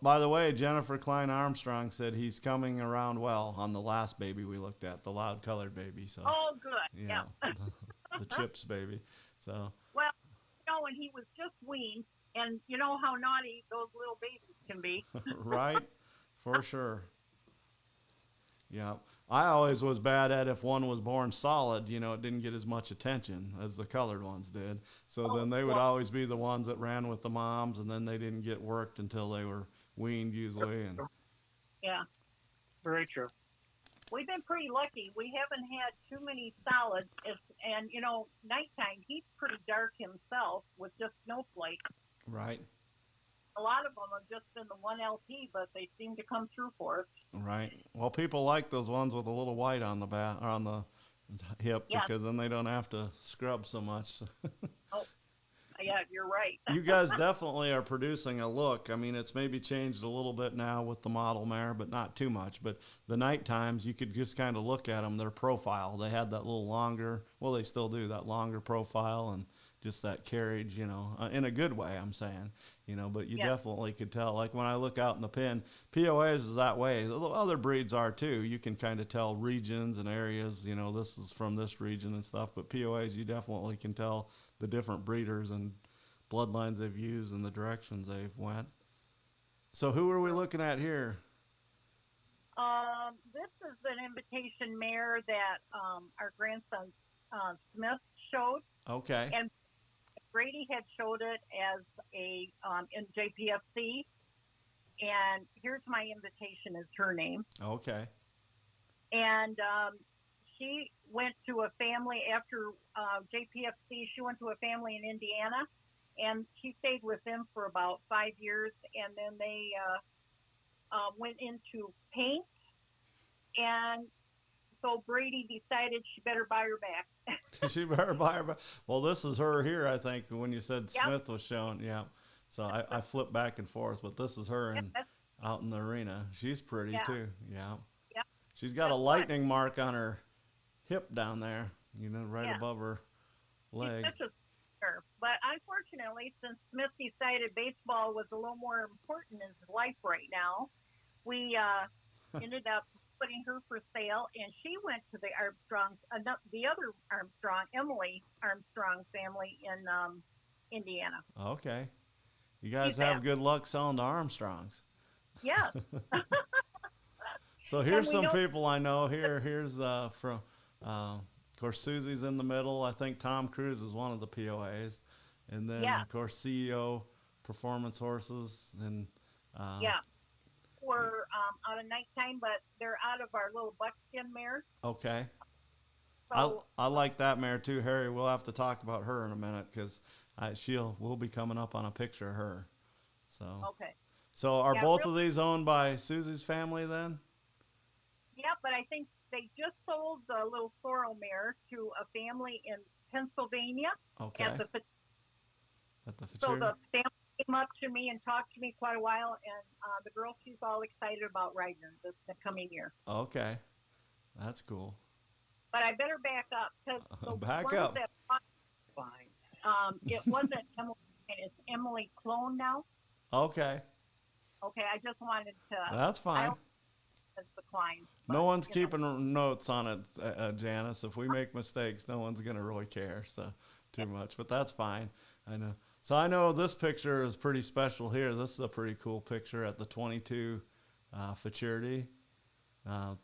[SPEAKER 1] By the way, Jennifer Klein Armstrong said he's coming around well on the last baby we looked at, the loud colored baby. So.
[SPEAKER 2] Oh, good. Yeah.
[SPEAKER 1] The Chips baby. So.
[SPEAKER 2] Well, and he was just weaned, and you know how naughty those little babies can be.
[SPEAKER 1] Right, for sure. Yeah, I always was bad at if one was born solid, it didn't get as much attention as the colored ones did. So then they would always be the ones that ran with the moms, and then they didn't get worked until they were weaned usually. And
[SPEAKER 2] Yeah.
[SPEAKER 3] Very true.
[SPEAKER 2] We've been pretty lucky. We haven't had too many solids, and nighttime he's pretty dark himself with just snowflakes.
[SPEAKER 1] right,
[SPEAKER 2] A lot of them have just been the one LP, but they seem to come through for us.
[SPEAKER 1] right. Well, people like those ones with a little white on the back or on the hip
[SPEAKER 2] Yeah.
[SPEAKER 1] because then they don't have to scrub so much.
[SPEAKER 2] Yeah, you're right.
[SPEAKER 1] You guys definitely are producing a look. I mean, it's maybe changed a little bit now with the model mare, but not too much. But the night times, you could just kind of look at them, their profile. They had that little longer, well, they still do, that longer profile and just that carriage, in a good way, I'm saying, but you definitely could tell. Like when I look out in the pen, POAs is that way. The other breeds are too. You can kind of tell regions and areas, this is from this region and stuff. But POAs, you definitely can tell the different breeders and bloodlines they've used and the directions they've went. So who are we looking at here?
[SPEAKER 2] This is an invitation mare that our grandson Smith showed,
[SPEAKER 1] Okay.
[SPEAKER 2] and Brady had showed it as in JPFC. And here's my invitation is her name.
[SPEAKER 1] Okay.
[SPEAKER 2] And she went to a family after JPFC. She went to a family in Indiana, and she stayed with them for about 5 years. And then they went into paint, and so Brady decided she better buy her back.
[SPEAKER 1] She better buy her back. Well, this is her here, I think, when you said
[SPEAKER 2] Yep.
[SPEAKER 1] Smith was shown. Yeah. So I flipped back and forth, but this is her out in the arena. She's pretty too. Yeah.
[SPEAKER 2] Yep.
[SPEAKER 1] She's got a lightning mark on her hip down there, right above her leg.
[SPEAKER 2] She's such a star. But unfortunately, since Smith decided baseball was a little more important in his life right now, we ended up putting her for sale, and she went to the Armstrong, the other Armstrong, Emily Armstrong family in Indiana.
[SPEAKER 1] Okay. You guys
[SPEAKER 2] She's
[SPEAKER 1] have
[SPEAKER 2] at,
[SPEAKER 1] good luck selling to Armstrongs.
[SPEAKER 2] yes.
[SPEAKER 1] So
[SPEAKER 2] And
[SPEAKER 1] here's
[SPEAKER 2] we
[SPEAKER 1] some
[SPEAKER 2] know,
[SPEAKER 1] people I know. Here's from, of course, Susie's in the middle. I think Tom Cruise is one of the POAs, and then
[SPEAKER 2] yeah,
[SPEAKER 1] of course CEO Performance Horses, and uh,
[SPEAKER 2] yeah. We're out of nighttime, but they're out of our little buckskin mare.
[SPEAKER 1] okay. I
[SPEAKER 2] So,
[SPEAKER 1] I like that mare too, Harry. We'll have to talk about her in a minute because we'll be coming up on a picture of her. So
[SPEAKER 2] okay.
[SPEAKER 1] so are
[SPEAKER 2] Yeah,
[SPEAKER 1] both
[SPEAKER 2] real,
[SPEAKER 1] of these owned by Susie's family then?
[SPEAKER 2] yeah, but I think they just sold the little sorrel mare to a family in Pennsylvania
[SPEAKER 1] Okay.
[SPEAKER 2] at the
[SPEAKER 1] At the
[SPEAKER 2] so
[SPEAKER 1] Future.
[SPEAKER 2] the family came up to me and talked to me quite a while, and the girl, she's all excited about riding her this the coming year.
[SPEAKER 1] Okay. That's cool.
[SPEAKER 2] But I better back up because the
[SPEAKER 1] Back
[SPEAKER 2] ones
[SPEAKER 1] up.
[SPEAKER 2] that
[SPEAKER 3] Fine.
[SPEAKER 2] it wasn't Emily, it's Emily Clone now.
[SPEAKER 1] Okay.
[SPEAKER 2] Okay, I just wanted to.
[SPEAKER 1] That's
[SPEAKER 2] I
[SPEAKER 1] fine.
[SPEAKER 2] don't know if it's the Klein,
[SPEAKER 1] No
[SPEAKER 2] but
[SPEAKER 1] one's
[SPEAKER 2] you know,
[SPEAKER 1] keeping notes on it, Janice. If we make mistakes, no one's gonna really care too much. But that's fine. I know. So I know this picture is pretty special here. This is a pretty cool picture at the 22 Futurity. Uh,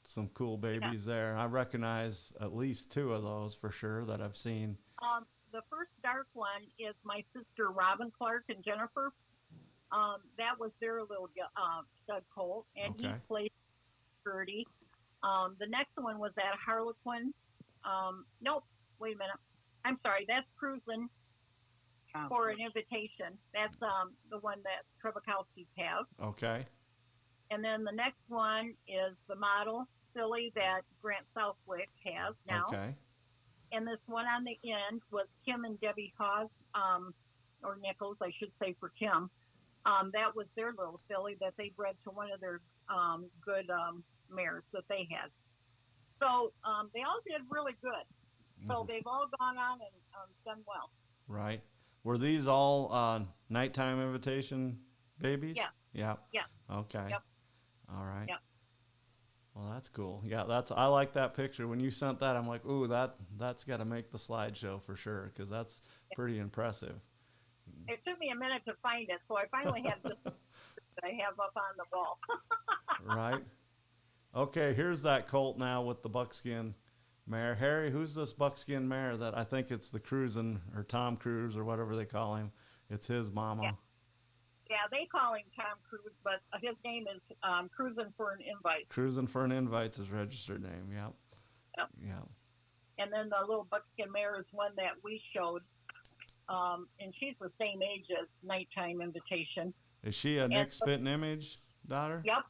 [SPEAKER 1] some cool
[SPEAKER 2] yeah.
[SPEAKER 1] babies there. I recognize at least two of those for sure that I've seen.
[SPEAKER 2] The first dark one is my sister Robin Clark and Jennifer. That was their little stud colt, and he
[SPEAKER 1] Okay.
[SPEAKER 2] played 30. The next one was that Harlequin. Nope, wait a minute. I'm sorry, that's Cruising for an Invitation. That's the one that Trebekowski's have.
[SPEAKER 1] Okay.
[SPEAKER 2] And then the next one is the model filly that Grant Southwick has now.
[SPEAKER 1] Okay.
[SPEAKER 2] And this one on the end was Kim and Debbie Hawes, or Nichols, I should say, for Kim. That was their little filly that they bred to one of their good mares that they had. So they all did really good. So they've all gone on and done well.
[SPEAKER 1] Right. Were these all nighttime invitation babies?
[SPEAKER 2] Yeah.
[SPEAKER 1] Yeah.
[SPEAKER 2] Yeah.
[SPEAKER 1] Okay.
[SPEAKER 2] Yep.
[SPEAKER 1] All right.
[SPEAKER 2] Yep.
[SPEAKER 1] Well, that's cool. Yeah, I like that picture. When you sent that, I'm like, ooh, that's got to make the slideshow for sure because that's pretty impressive.
[SPEAKER 2] It took me a minute to find it, so I finally have this that I have up on the wall.
[SPEAKER 1] Right. Okay, here's that colt now with the buckskin mare. Harry, who's this buckskin mare that I think it's the Cruising or Tom Cruise or whatever they call him? It's his mama.
[SPEAKER 2] Yeah. Yeah, they call him Tom Cruise, but his name is Cruising for an Invite.
[SPEAKER 1] Cruising for an Invite's his registered name. Yep.
[SPEAKER 2] Yep.
[SPEAKER 1] Yep.
[SPEAKER 2] And then the little buckskin mare is one that we showed, and she's the same age as Nighttime Invitation.
[SPEAKER 1] Is she a Nick Spitting Image daughter?
[SPEAKER 2] Yep.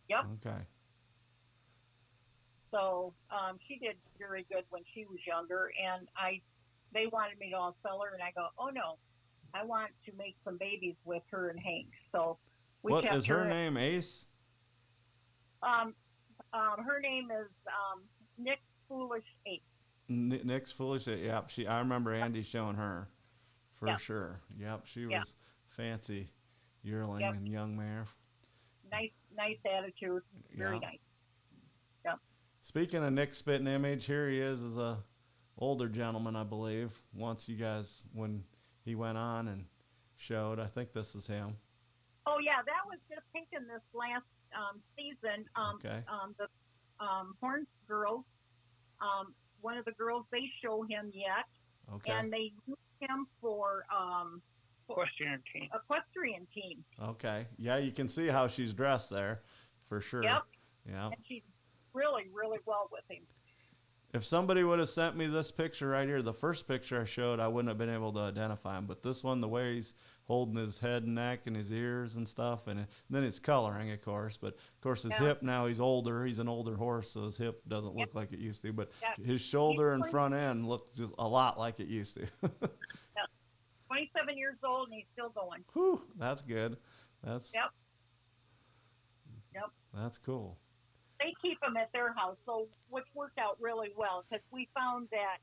[SPEAKER 2] Yep.
[SPEAKER 1] Okay.
[SPEAKER 2] So she did very good when she was younger, and they wanted me to all sell her, and I go, oh no, I want to make some babies with her and Hank. So we
[SPEAKER 1] What
[SPEAKER 2] kept
[SPEAKER 1] is her name? Ace?
[SPEAKER 2] Her name is Nick Foolish 8.
[SPEAKER 1] Nick's Foolish. Yep. I remember Andy showing her for
[SPEAKER 2] Yep.
[SPEAKER 1] sure. Yep. She
[SPEAKER 2] Yep.
[SPEAKER 1] was fancy yearling
[SPEAKER 2] Yep.
[SPEAKER 1] and young mare.
[SPEAKER 2] Nice attitude, very
[SPEAKER 1] Yeah.
[SPEAKER 2] nice. Yep.
[SPEAKER 1] Speaking of Nick Spitting Image, here he is as a older gentleman, I believe. Once you guys, when he went on and showed, I think this is him.
[SPEAKER 2] Oh yeah, that was just taken this last season.
[SPEAKER 1] Okay.
[SPEAKER 2] The Horns girls, one of the girls, they show him yet,
[SPEAKER 1] Okay.
[SPEAKER 2] and they use him for equestrian team.
[SPEAKER 1] Okay. Yeah, you can see how she's dressed there, for sure.
[SPEAKER 2] Yep.
[SPEAKER 1] Yeah.
[SPEAKER 2] And she's really, really well with him.
[SPEAKER 1] If somebody would have sent me this picture right here, the first picture I showed, I wouldn't have been able to identify him. But this one, the way he's holding his head and neck and his ears and stuff, and then it's coloring, of course. But of course, his hip now, he's older. He's an older horse, so his hip doesn't look like it used to. But his shoulder and front end look just a lot like it used to.
[SPEAKER 2] 27 years old, and he's still going.
[SPEAKER 1] Whew, that's good. That's
[SPEAKER 2] Yep.
[SPEAKER 1] That's cool.
[SPEAKER 2] They keep him at their house, so which worked out really well because we found that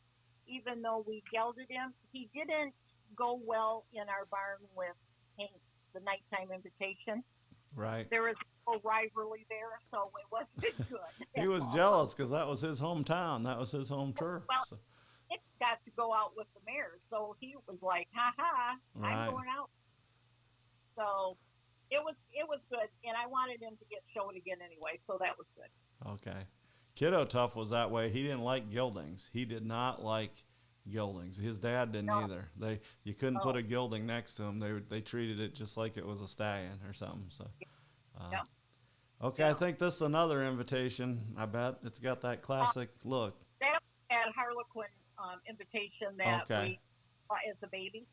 [SPEAKER 2] even though we gelded him, he didn't go well in our barn with Hank, the Nighttime Invitation.
[SPEAKER 1] Right.
[SPEAKER 2] There was a rivalry there, so it wasn't good.
[SPEAKER 1] he was jealous because that was his hometown. That was his home turf.
[SPEAKER 2] Well,
[SPEAKER 1] So.
[SPEAKER 2] Nick got to go out with the mares, so he was like, "Ha ha,
[SPEAKER 1] Right.
[SPEAKER 2] I'm going out." So it was good, and I wanted him to get showed again anyway, so that was good.
[SPEAKER 1] Okay. Kiddo Tough was that way. He didn't like geldings. He did not like geldings. His dad didn't
[SPEAKER 2] No.
[SPEAKER 1] either. You couldn't
[SPEAKER 2] No.
[SPEAKER 1] put a gelding next to him. They treated it just like it was a stallion or something. So.
[SPEAKER 2] Yep.
[SPEAKER 1] Okay,
[SPEAKER 2] Yeah.
[SPEAKER 1] I think this is another invitation. I bet it's got that classic look.
[SPEAKER 2] That had Harlequin invitation that
[SPEAKER 1] Okay.
[SPEAKER 2] we bought as a baby.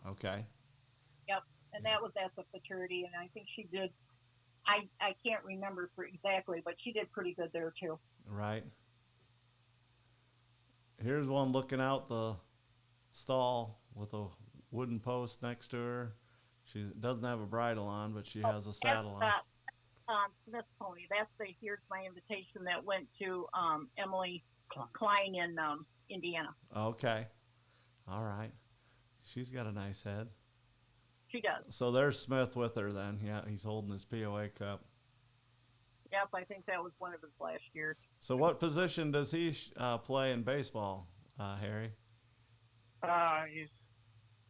[SPEAKER 1] Okay.
[SPEAKER 2] Yep, and that was at the fraternity, and I think she did. I can't remember for exactly, but she did pretty good there too.
[SPEAKER 1] Right. Here's one looking out the stall with a wooden post next to her. She doesn't have a bridle on, but she has a saddle on.
[SPEAKER 2] That's Smith pony. That's the Here's My Invitation that went to Emily Klein in Indiana.
[SPEAKER 1] Okay. All right. She's got a nice head.
[SPEAKER 2] She does.
[SPEAKER 1] So there's Smith with her then. Yeah, he's holding his POA cup.
[SPEAKER 2] Yep, I think that was one of his last years.
[SPEAKER 1] So what position does he play in baseball, Harry?
[SPEAKER 3] He's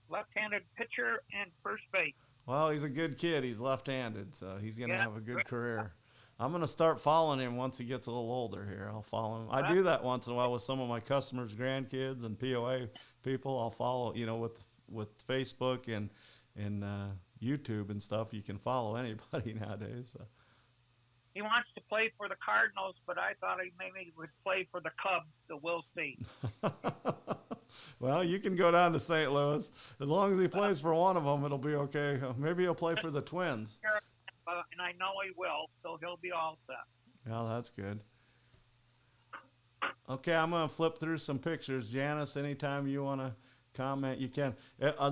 [SPEAKER 3] left-handed pitcher and first base.
[SPEAKER 1] Well, he's a good kid. He's left-handed, so he's going to
[SPEAKER 3] Yeah,
[SPEAKER 1] have a good
[SPEAKER 3] great.
[SPEAKER 1] career. I'm going to start following him once he gets a little older here. I'll follow him. I do that once in a while with some of my customers' grandkids and POA people. I'll follow, with Facebook and YouTube and stuff. You can follow anybody nowadays. So.
[SPEAKER 3] He wants to play for the Cardinals, but I thought he maybe would play for the Cubs, so we'll see.
[SPEAKER 1] Well, you can go down to St. Louis. As long as he plays for one of them, it'll be okay. Maybe he'll play for the Twins.
[SPEAKER 3] And I know he will, so he'll be all set.
[SPEAKER 1] Well, that's good. Okay, I'm going to flip through some pictures. Janice, anytime you want to comment, you can.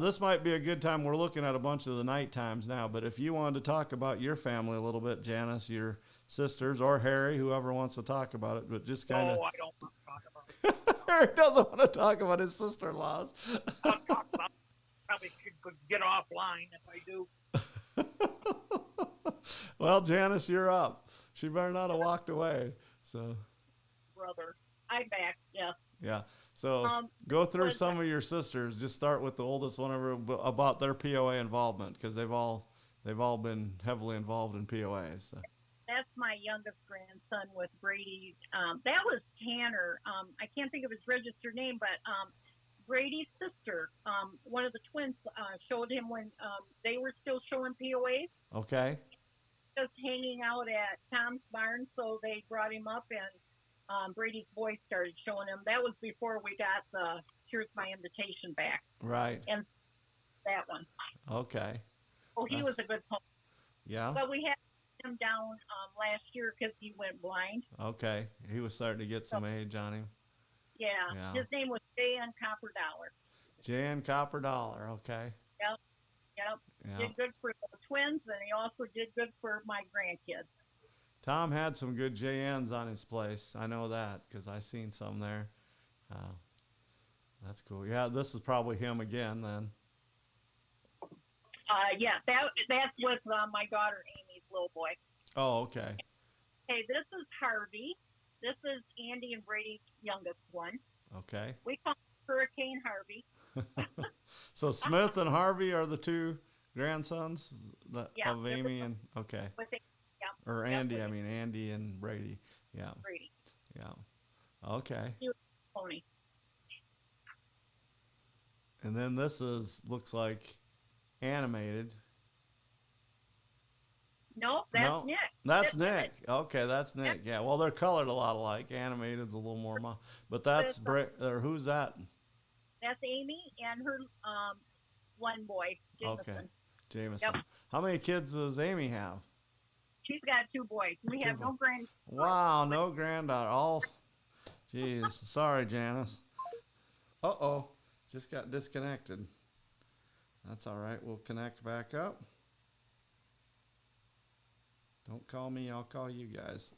[SPEAKER 1] This might be a good time. We're looking at a bunch of the night times now, but if you wanted to talk about your family a little bit, Janice, your sisters, or Harry, whoever wants to talk about it, but just kind of.
[SPEAKER 3] No, I don't want to talk about it.
[SPEAKER 1] Harry doesn't want to talk about his sister-in-laws.
[SPEAKER 3] I'll talk about it. Probably could get offline if I do.
[SPEAKER 1] Well, Janice, you're up. She better not have walked away. So.
[SPEAKER 2] Brother, I'm back. Yes.
[SPEAKER 1] Yeah. So go through some of your sisters. Just start with the oldest one ever about their POA involvement, because they've all been heavily involved in POAs. So.
[SPEAKER 2] That's my youngest grandson with Brady. That was Tanner. I can't think of his registered name, but Brady's sister, one of the twins, showed him when they were still showing POAs.
[SPEAKER 1] Okay.
[SPEAKER 2] Just hanging out at Tom's barn, so they brought him up, and Brady's boys started showing him. That was before we got the Here's My Invitation back.
[SPEAKER 1] Right.
[SPEAKER 2] And that one.
[SPEAKER 1] Okay.
[SPEAKER 2] Oh, he was a good pony.
[SPEAKER 1] Yeah.
[SPEAKER 2] But we had him down last year because he went blind.
[SPEAKER 1] Okay. He was starting to get some age on him.
[SPEAKER 2] Yeah. His name was Jan Copper Dollar.
[SPEAKER 1] Jan Copper Dollar. Okay.
[SPEAKER 2] Yep.
[SPEAKER 1] Yeah.
[SPEAKER 2] Did good for the twins, and he also did good for my grandkids.
[SPEAKER 1] Tom had some good JNs on his place. I know that because I seen some there. That's cool. Yeah, this is probably him again then.
[SPEAKER 2] Yeah, that's with my daughter Amy's little boy.
[SPEAKER 1] Oh, okay.
[SPEAKER 2] Hey, this is Harvey. This is Andy and Brady's youngest one.
[SPEAKER 1] Okay.
[SPEAKER 2] We call him Hurricane Harvey.
[SPEAKER 1] So Smith and Harvey are the two grandsons
[SPEAKER 2] Yeah,
[SPEAKER 1] of Amy and okay.
[SPEAKER 2] With it, yeah.
[SPEAKER 1] Or Andy, I mean Andy and Brady. Yeah.
[SPEAKER 2] Brady.
[SPEAKER 1] Yeah. Okay.
[SPEAKER 2] He was a pony.
[SPEAKER 1] And then this looks like animated.
[SPEAKER 2] No, that's Nick.
[SPEAKER 1] That's Nick. Okay, that's Nick. Yeah. Well, they're colored a lot alike. Animated's a little more, but that's or who's that?
[SPEAKER 2] That's Amy and her one boy, Jameson.
[SPEAKER 1] Okay, Jameson.
[SPEAKER 2] Yep.
[SPEAKER 1] How many kids does Amy have?
[SPEAKER 2] She's got two boys. We have no grand.
[SPEAKER 1] Wow, no granddaughter. All, jeez. Sorry, Janice. Uh-oh, just got disconnected. That's all right. We'll connect back up. Don't call me. I'll call you guys.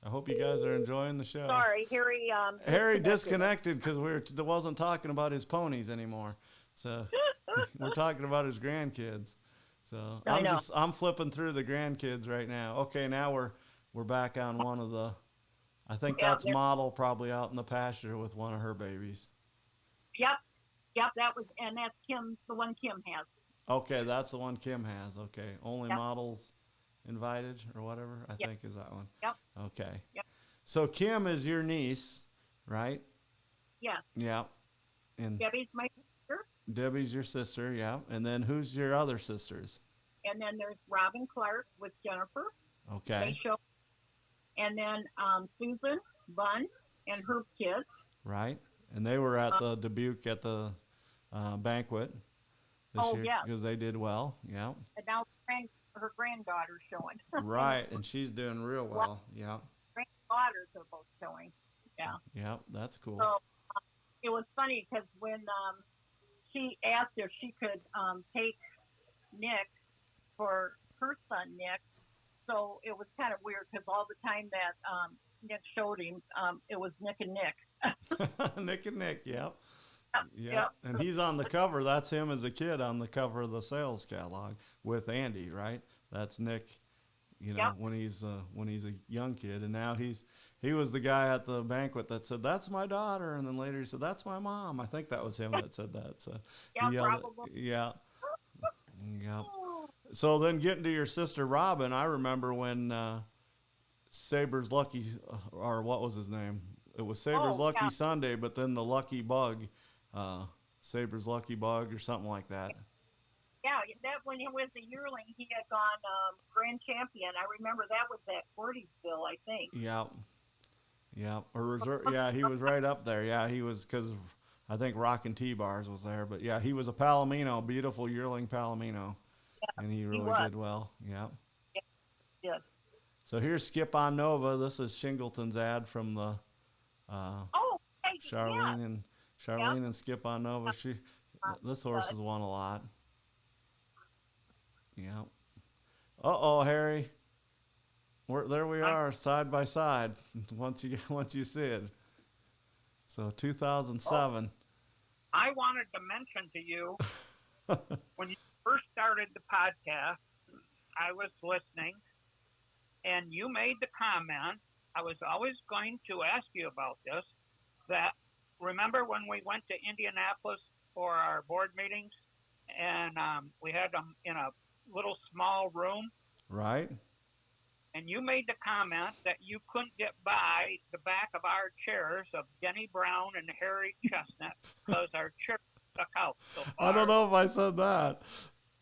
[SPEAKER 1] I hope you guys are enjoying the show.
[SPEAKER 2] Sorry,
[SPEAKER 1] Harry disconnected because wasn't talking about his ponies anymore. So We're talking about his grandkids. So
[SPEAKER 2] I know.
[SPEAKER 1] I'm flipping through the grandkids right now. Okay, now we're back on one of the. I think
[SPEAKER 2] Yeah,
[SPEAKER 1] that's Model probably out in the pasture with one of her babies.
[SPEAKER 2] yep, that was, and that's Kim, the one Kim has.
[SPEAKER 1] Okay, that's the one Kim has. Okay, only
[SPEAKER 2] Yep.
[SPEAKER 1] Models invited or whatever. I
[SPEAKER 2] Yep.
[SPEAKER 1] think is that one.
[SPEAKER 2] Yep.
[SPEAKER 1] Okay.
[SPEAKER 2] Yep.
[SPEAKER 1] So Kim is your niece, right?
[SPEAKER 2] Yes.
[SPEAKER 1] Yeah. And
[SPEAKER 2] Debbie's my sister,
[SPEAKER 1] Debbie's your sister, yeah. And then who's your other sisters?
[SPEAKER 2] and then there's Robin Clark with Jennifer.
[SPEAKER 1] Okay.
[SPEAKER 2] They show, and then Susan Bunn and her kids.
[SPEAKER 1] Right. And they were at the Dubuque at the banquet this year
[SPEAKER 2] yeah.
[SPEAKER 1] because they did well. Yeah.
[SPEAKER 2] And now her granddaughter's showing.
[SPEAKER 1] Right. And she's doing real well. Yeah.
[SPEAKER 2] Granddaughters are both showing. Yeah.
[SPEAKER 1] Yeah. That's cool.
[SPEAKER 2] So it was funny because when she asked if she could take Nick for her son Nick, so it was kind of weird because all the time that Nick showed him, it was Nick and Nick.
[SPEAKER 1] Nick and Nick. Yep. Yeah.
[SPEAKER 2] Yep.
[SPEAKER 1] And he's on the cover. That's him as a kid on the cover of the sales catalog with Andy, right? That's Nick, you know,
[SPEAKER 2] Yep.
[SPEAKER 1] when he's a young kid. And now he was the guy at the banquet that said, "That's my daughter." And then later he said, "That's my mom." I think that was him that said that. So
[SPEAKER 2] Yeah,
[SPEAKER 1] he yelled it.
[SPEAKER 2] probably.
[SPEAKER 1] Yeah. Yeah. So then getting to your sister Robin, I remember when Saber's Lucky, or what was his name? It was Saber's Lucky
[SPEAKER 2] yeah.
[SPEAKER 1] Sunday, but then the Lucky Bug, Saber's Lucky Bug or something like that.
[SPEAKER 2] Yeah, that when he was a yearling, he had gone grand champion. I remember that was at Fortysville, I think.
[SPEAKER 1] Yeah. Yeah. Or reserve. Yeah, he was right up there. Yeah, he was because I think Rockin' T-Bars was there. But yeah, he was a Palomino, beautiful yearling Palomino.
[SPEAKER 2] Yeah,
[SPEAKER 1] And he really did well. Yeah.
[SPEAKER 2] Yes.
[SPEAKER 1] So here's Skip on Nova. This is Shingleton's ad from the
[SPEAKER 2] Hey,
[SPEAKER 1] Charlene
[SPEAKER 2] yeah.
[SPEAKER 1] and Skip on Nova. This horse has won a lot. Yeah. Uh-oh, Harry. There we are, side by side. Once you see it. So 2007.
[SPEAKER 3] I wanted to mention to you when you first started the podcast, I was listening, and you made the comment. I was always going to ask you about this. That remember when we went to Indianapolis for our board meetings, and we had them in a little small room,
[SPEAKER 1] Right.
[SPEAKER 3] and you made the comment that you couldn't get by the back of our chairs of Denny Brown and Harry Chestnut because our chairs stuck out so far.
[SPEAKER 1] I don't know if I said that.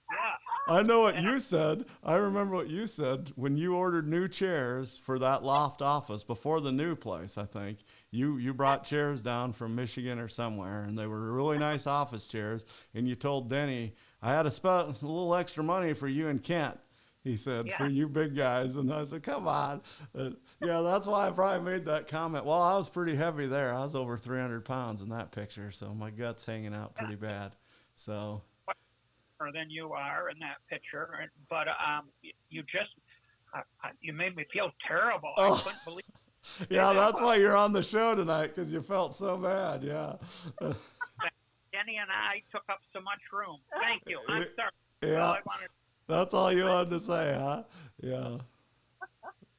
[SPEAKER 3] Yeah.
[SPEAKER 1] I know what you said. I remember what you said when you ordered new chairs for that loft office before the new place. I think you brought chairs down from Michigan or somewhere, and they were really nice office chairs. And you told Denny, "I had to spend a little extra money for you and Kent." He said, "For you big guys," and I said, "Come on." Yeah, that's why I probably made that comment. Well, I was pretty heavy there. I was over 300 pounds in that picture, so my gut's hanging out pretty bad. So.
[SPEAKER 3] Than you are in that picture, but you just you made me feel terrible. I couldn't believe.
[SPEAKER 1] Yeah, that's why you're on the show tonight, because you felt so bad. Yeah.
[SPEAKER 3] Jenny and I took up so much room. Thank you. I'm sorry.
[SPEAKER 1] Yeah.
[SPEAKER 3] I wanted.
[SPEAKER 1] That's all you wanted to say, huh? Yeah.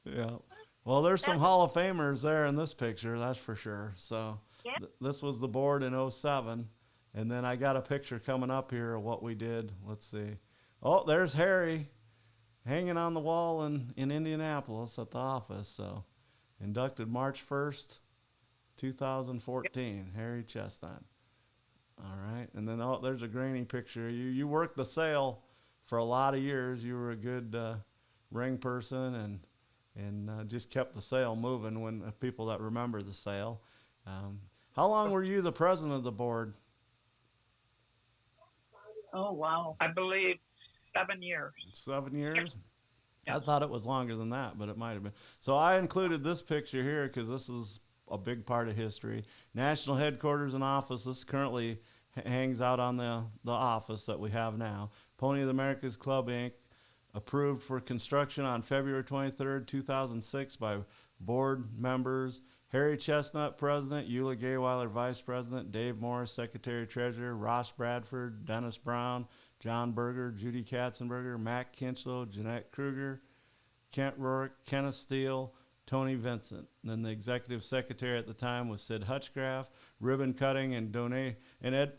[SPEAKER 1] Yeah. Well, there's some Hall of Famers there in this picture, that's for sure. So this was the board in 07. And then I got a picture coming up here of what we did. Let's see. Oh, there's Harry hanging on the wall in Indianapolis at the office. So inducted March 1st, 2014, Harry Chestnut. All right. And then, there's a grainy picture. You worked the sale for a lot of years. You were a good ring person and just kept the sale moving when people that remember the sale. How long were you the president of the board?
[SPEAKER 2] Oh, wow.
[SPEAKER 3] I believe 7 years.
[SPEAKER 1] 7 years?
[SPEAKER 3] Yeah.
[SPEAKER 1] I thought it was longer than that, but it might have been. So I included this picture here because this is a big part of history. National headquarters and office. This currently hangs out on the office that we have now. Pony of the Americas Club, Inc. Approved for construction on February 23rd, 2006 by board members Harry Chestnut, president. Eula Gayweiler, vice president. Dave Morris, secretary treasurer. Ross Bradford, Dennis Brown, John Berger, Judy Katzenberger, Matt Kinchlow, Jeanette Kruger, Kent Rourke, Kenneth Steele, Tony Vincent. And then the executive secretary at the time was Sid Hutchcraft. Ribbon cutting and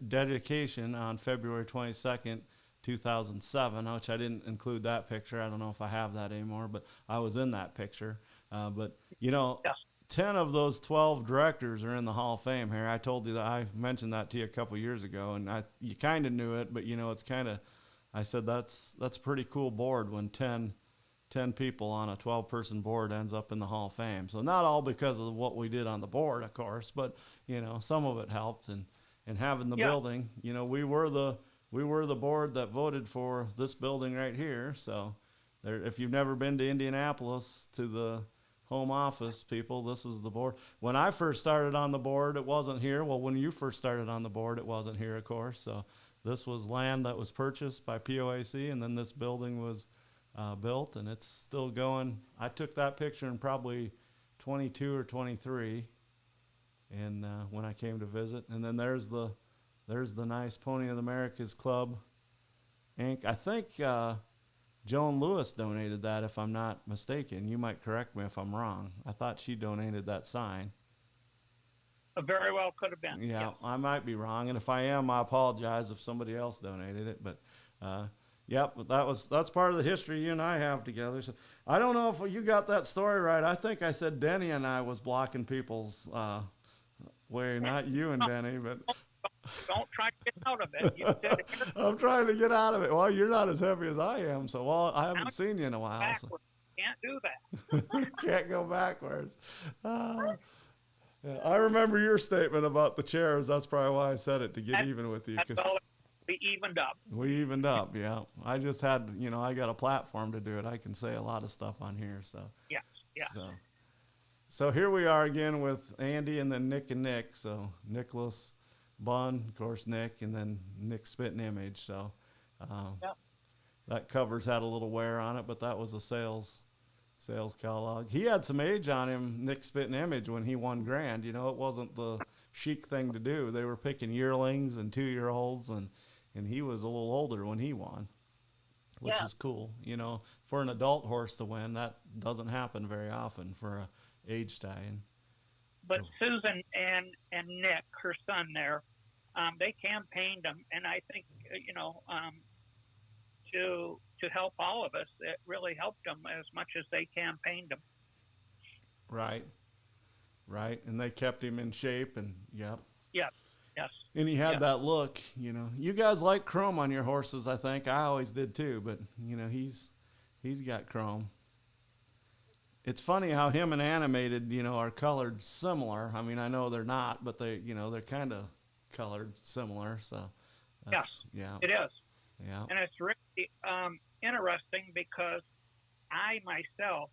[SPEAKER 1] dedication on February 22nd, 2007, which I didn't include that picture. I don't know if I have that anymore, but I was in that picture. But, you know,
[SPEAKER 3] Yes.
[SPEAKER 1] 10 of those 12 directors are in the Hall of Fame here. I told you that. I mentioned that to you a couple years ago, and you kind of knew it, but, you know, it's kind of, I said that's a pretty cool board when 10 people on a 12-person board ends up in the Hall of Fame. So not all because of what we did on the board, of course, but, you know, some of it helped. And having the building, you know, we were the board that voted for this building right here. So there, if you've never been to Indianapolis to the home office, people, this is the board. When I first started on the board, it wasn't here. Well, when you first started on the board, it wasn't here, of course. So this was land that was purchased by POAC, and then this building was built, and it's still going. I took that picture in probably 22 or 23, and when I came to visit. And then there's the nice Pony of the Americas Club ink. I think Joan Lewis donated that, if I'm not mistaken. You might correct me if I'm wrong. I thought she donated that sign.
[SPEAKER 3] Very well could have been.
[SPEAKER 1] Yeah,
[SPEAKER 3] Yes.
[SPEAKER 1] I might be wrong, and if I am, I apologize if somebody else donated it. But yep, that's part of the history you and I have together. So I don't know if you got that story right. I think I said Denny and I was blocking people's way, not you and Denny, but
[SPEAKER 3] Don't try to get out of it. You said it.
[SPEAKER 1] I'm trying to get out of it. Well, you're not as heavy as I am, so I haven't seen you in a while. So.
[SPEAKER 3] Backwards. Can't do that.
[SPEAKER 1] Can't go backwards. Yeah, I remember your statement about the chairs. That's probably why I said it, to get even with you.
[SPEAKER 3] That's all. We evened up.
[SPEAKER 1] We evened up, yeah. I just had, you know, I got a platform to do it. I can say a lot of stuff on here, so.
[SPEAKER 3] Yes. Yeah.
[SPEAKER 1] So here we are again with Andy and then Nick and Nick. So Nicholas Bunn, of course, Nick, and then Nick Spitting Image. So
[SPEAKER 3] Yep.
[SPEAKER 1] that cover's had a little wear on it, but that was a sales catalog. He had some age on him, Nick Spitting Image, when he won grand. You know, it wasn't the chic thing to do. They were picking yearlings and 2-year-olds, and he was a little older when he won, which is cool. You know, for an adult horse to win, that doesn't happen very often for a age stallion.
[SPEAKER 3] But Susan and Nick, her son there, they campaigned him, and I think, you know, to help all of us, it really helped them as much as they campaigned him.
[SPEAKER 1] Right. And they kept him in shape, and yep.
[SPEAKER 3] Yes.
[SPEAKER 1] And he had that look, you know. You guys like chrome on your horses, I think. I always did too, but you know, he's got chrome. It's funny how him and Animated, you know, are colored similar. I mean, I know they're not, but they, you know, they're kind of colored similar. So that's, yeah.
[SPEAKER 3] It is.
[SPEAKER 1] Yeah.
[SPEAKER 3] And it's really interesting because I myself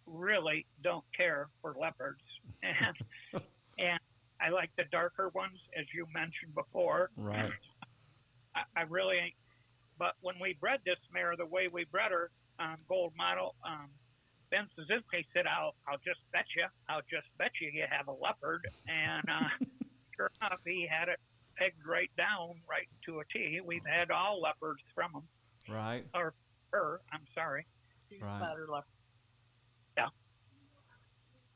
[SPEAKER 3] really don't care for leopards, and I like the darker ones, as you mentioned before.
[SPEAKER 1] Right.
[SPEAKER 3] I really ain't. But when we bred this mare the way we bred her, gold model, Ben Suzuki said, I'll just bet you have a leopard. And sure enough, he had it pegged right down, right to a T. We've had all leopards from him.
[SPEAKER 1] Right.
[SPEAKER 3] Or her, I'm sorry.
[SPEAKER 1] Right.
[SPEAKER 2] Better luck.
[SPEAKER 3] Yeah.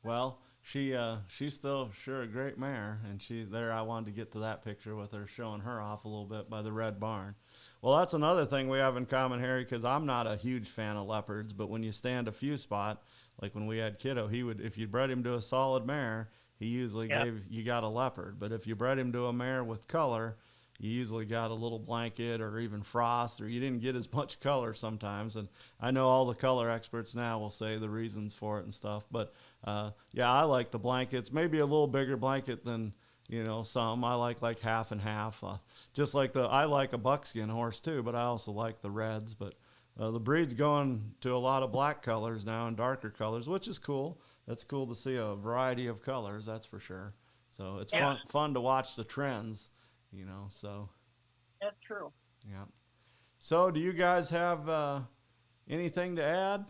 [SPEAKER 1] Well, she's still sure a great mare, and she's there. I wanted to get to that picture with her, showing her off a little bit by the red barn. Well, that's another thing we have in common, Harry, because I'm not a huge fan of leopards, but when you stand a few spot, like when we had Kiddo, he would, if you bred him to a solid mare, he usually gave you got a leopard. But if you bred him to a mare with color, you usually got a little blanket or even frost, or you didn't get as much color sometimes. And I know all the color experts now will say the reasons for it and stuff. But yeah, I like the blankets, maybe a little bigger blanket than, you know, some. I like half and half. Just like I like a buckskin horse too, but I also like the reds. But the breed's going to a lot of black colors now and darker colors, which is cool. It's cool to see a variety of colors, that's for sure. So it's fun to watch the trends, you know. So
[SPEAKER 2] That's true.
[SPEAKER 1] yeah. So do you guys have anything to add?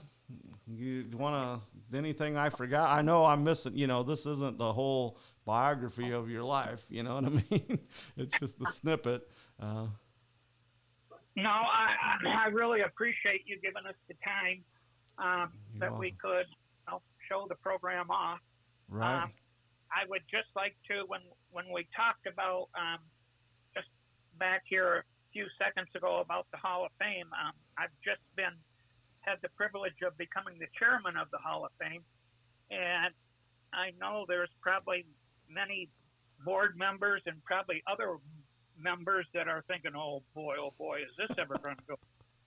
[SPEAKER 1] You want to, anything I forgot? I know I'm missing, this isn't the whole biography of your life. You know what I mean? It's just the snippet.
[SPEAKER 3] No, I really appreciate you giving us the time that we could show the program off.
[SPEAKER 1] Right.
[SPEAKER 3] I would just like to, when we talked about just back here a few seconds ago about the Hall of Fame, I've just had the privilege of becoming the chairman of the Hall of Fame, and I know there's probably many board members and probably other members that are thinking, oh boy, is this ever going to go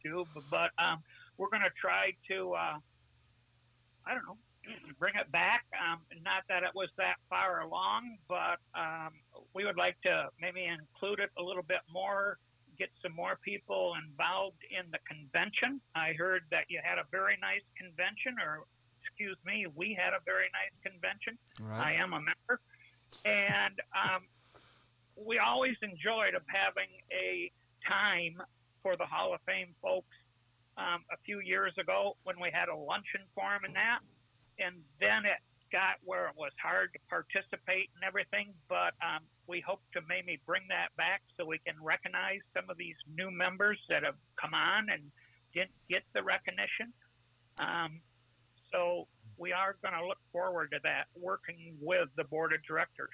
[SPEAKER 3] to? But we're going to try to, I don't know, bring it back. Not that it was that far along, but we would like to maybe include it a little bit more, get some more people involved in the convention. I heard that you had a very nice convention, or excuse me, we had a very nice convention.
[SPEAKER 1] Right.
[SPEAKER 3] I am a member. And we always enjoyed having a time for the Hall of Fame folks a few years ago when we had a luncheon for them and that. And then it got where it was hard to participate and everything, but we hope to maybe bring that back so we can recognize some of these new members that have come on and didn't get the recognition. So we are going to look forward to that, working with the board of directors.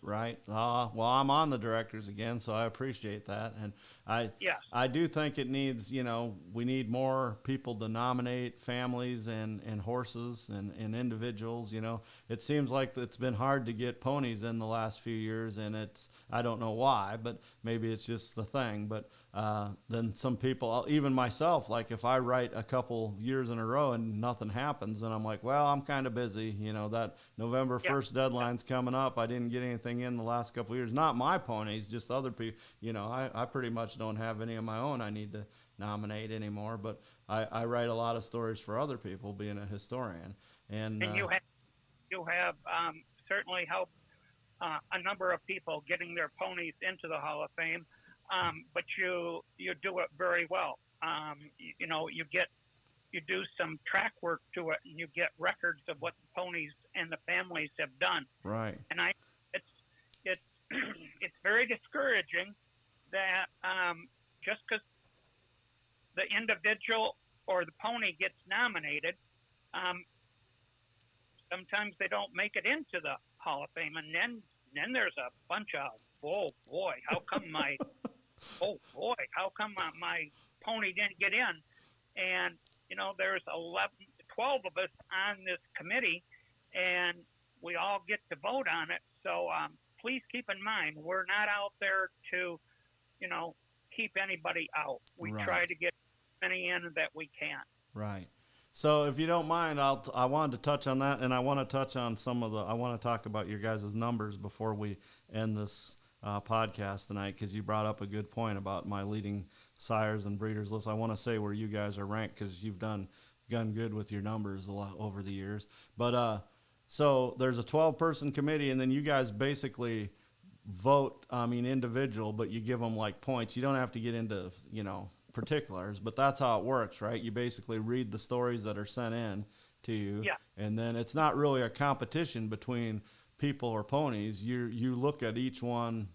[SPEAKER 1] Right. Well, I'm on the directors again, so I appreciate that. And I do think it needs, we need more people to nominate families and horses and individuals. It seems like it's been hard to get ponies in the last few years, and I don't know why, but maybe it's just the thing. But then some people, even myself, like if I write a couple years in a row and nothing happens, then I'm like, well, I'm kind of busy. That November 1st deadline's coming up. I didn't get anything in the last couple of years. Not my ponies, just other people. I pretty much don't have any of my own I need to nominate anymore. But I write a lot of stories for other people, being a historian. And
[SPEAKER 3] you have certainly helped a number of people getting their ponies into the Hall of Fame. But you do it very well. You do some track work to it, and you get records of what the ponies and the families have done.
[SPEAKER 1] Right.
[SPEAKER 3] And it's it's very discouraging that just because the individual or the pony gets nominated, sometimes they don't make it into the Hall of Fame, and then there's a bunch of how come my pony didn't get in? And there's 12 of us on this committee, and we all get to vote on it. So please keep in mind, we're not out there to keep anybody out. We try to get as many in that we can.
[SPEAKER 1] Right. So if you don't mind, I wanted to touch on that, and I want to touch on I want to talk about your guys' numbers before we end this podcast tonight, because you brought up a good point about my leading sires and breeders list. I want to say where you guys are ranked, because you've done good with your numbers a lot over the years. But so there's a 12-person committee, and then you guys basically vote, individual, but you give them like points. You don't have to get into, particulars, but that's how it works, right? You basically read the stories that are sent in to you, and then it's not really a competition between people or ponies. You look at each one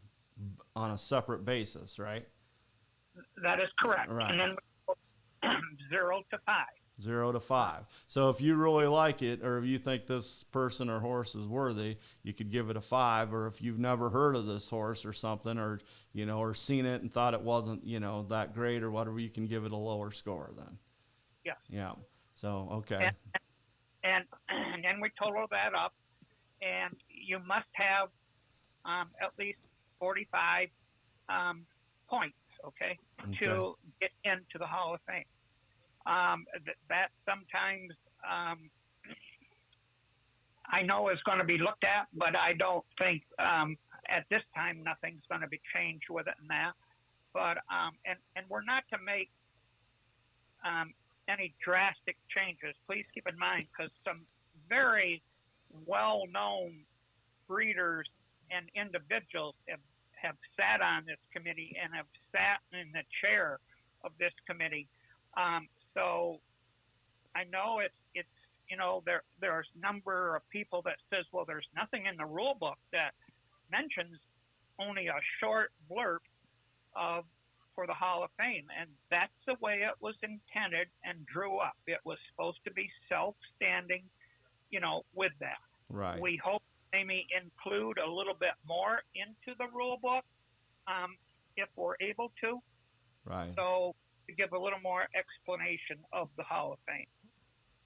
[SPEAKER 1] on a separate basis, right?
[SPEAKER 3] That is correct.
[SPEAKER 1] Right.
[SPEAKER 3] And then 0 to 5.
[SPEAKER 1] 0 to 5. So if you really like it, or if you think this person or horse is worthy, you could give it a 5. Or if you've never heard of this horse or something, or or seen it and thought it wasn't that great or whatever, you can give it a lower score then.
[SPEAKER 3] Yeah.
[SPEAKER 1] Yeah. So okay.
[SPEAKER 3] And then we total that up, and you must have at least 45 points, okay, to get into the Hall of Fame. That sometimes I know is going to be looked at, but I don't think at this time nothing's going to be changed with it in that. But and we're not to make any drastic changes. Please keep in mind, because some very well-known breeders and individuals have sat on this committee and have sat in the chair of this committee. So I know it's there's a number of people that says, well, there's nothing in the rule book that mentions only a short blurb of for the Hall of Fame, and that's the way it was intended and drew up. It was supposed to be self-standing, with that.
[SPEAKER 1] Right.
[SPEAKER 3] We hope maybe include a little bit more into the rule book, if we're able to.
[SPEAKER 1] Right.
[SPEAKER 3] So to give a little more explanation of the Hall of Fame.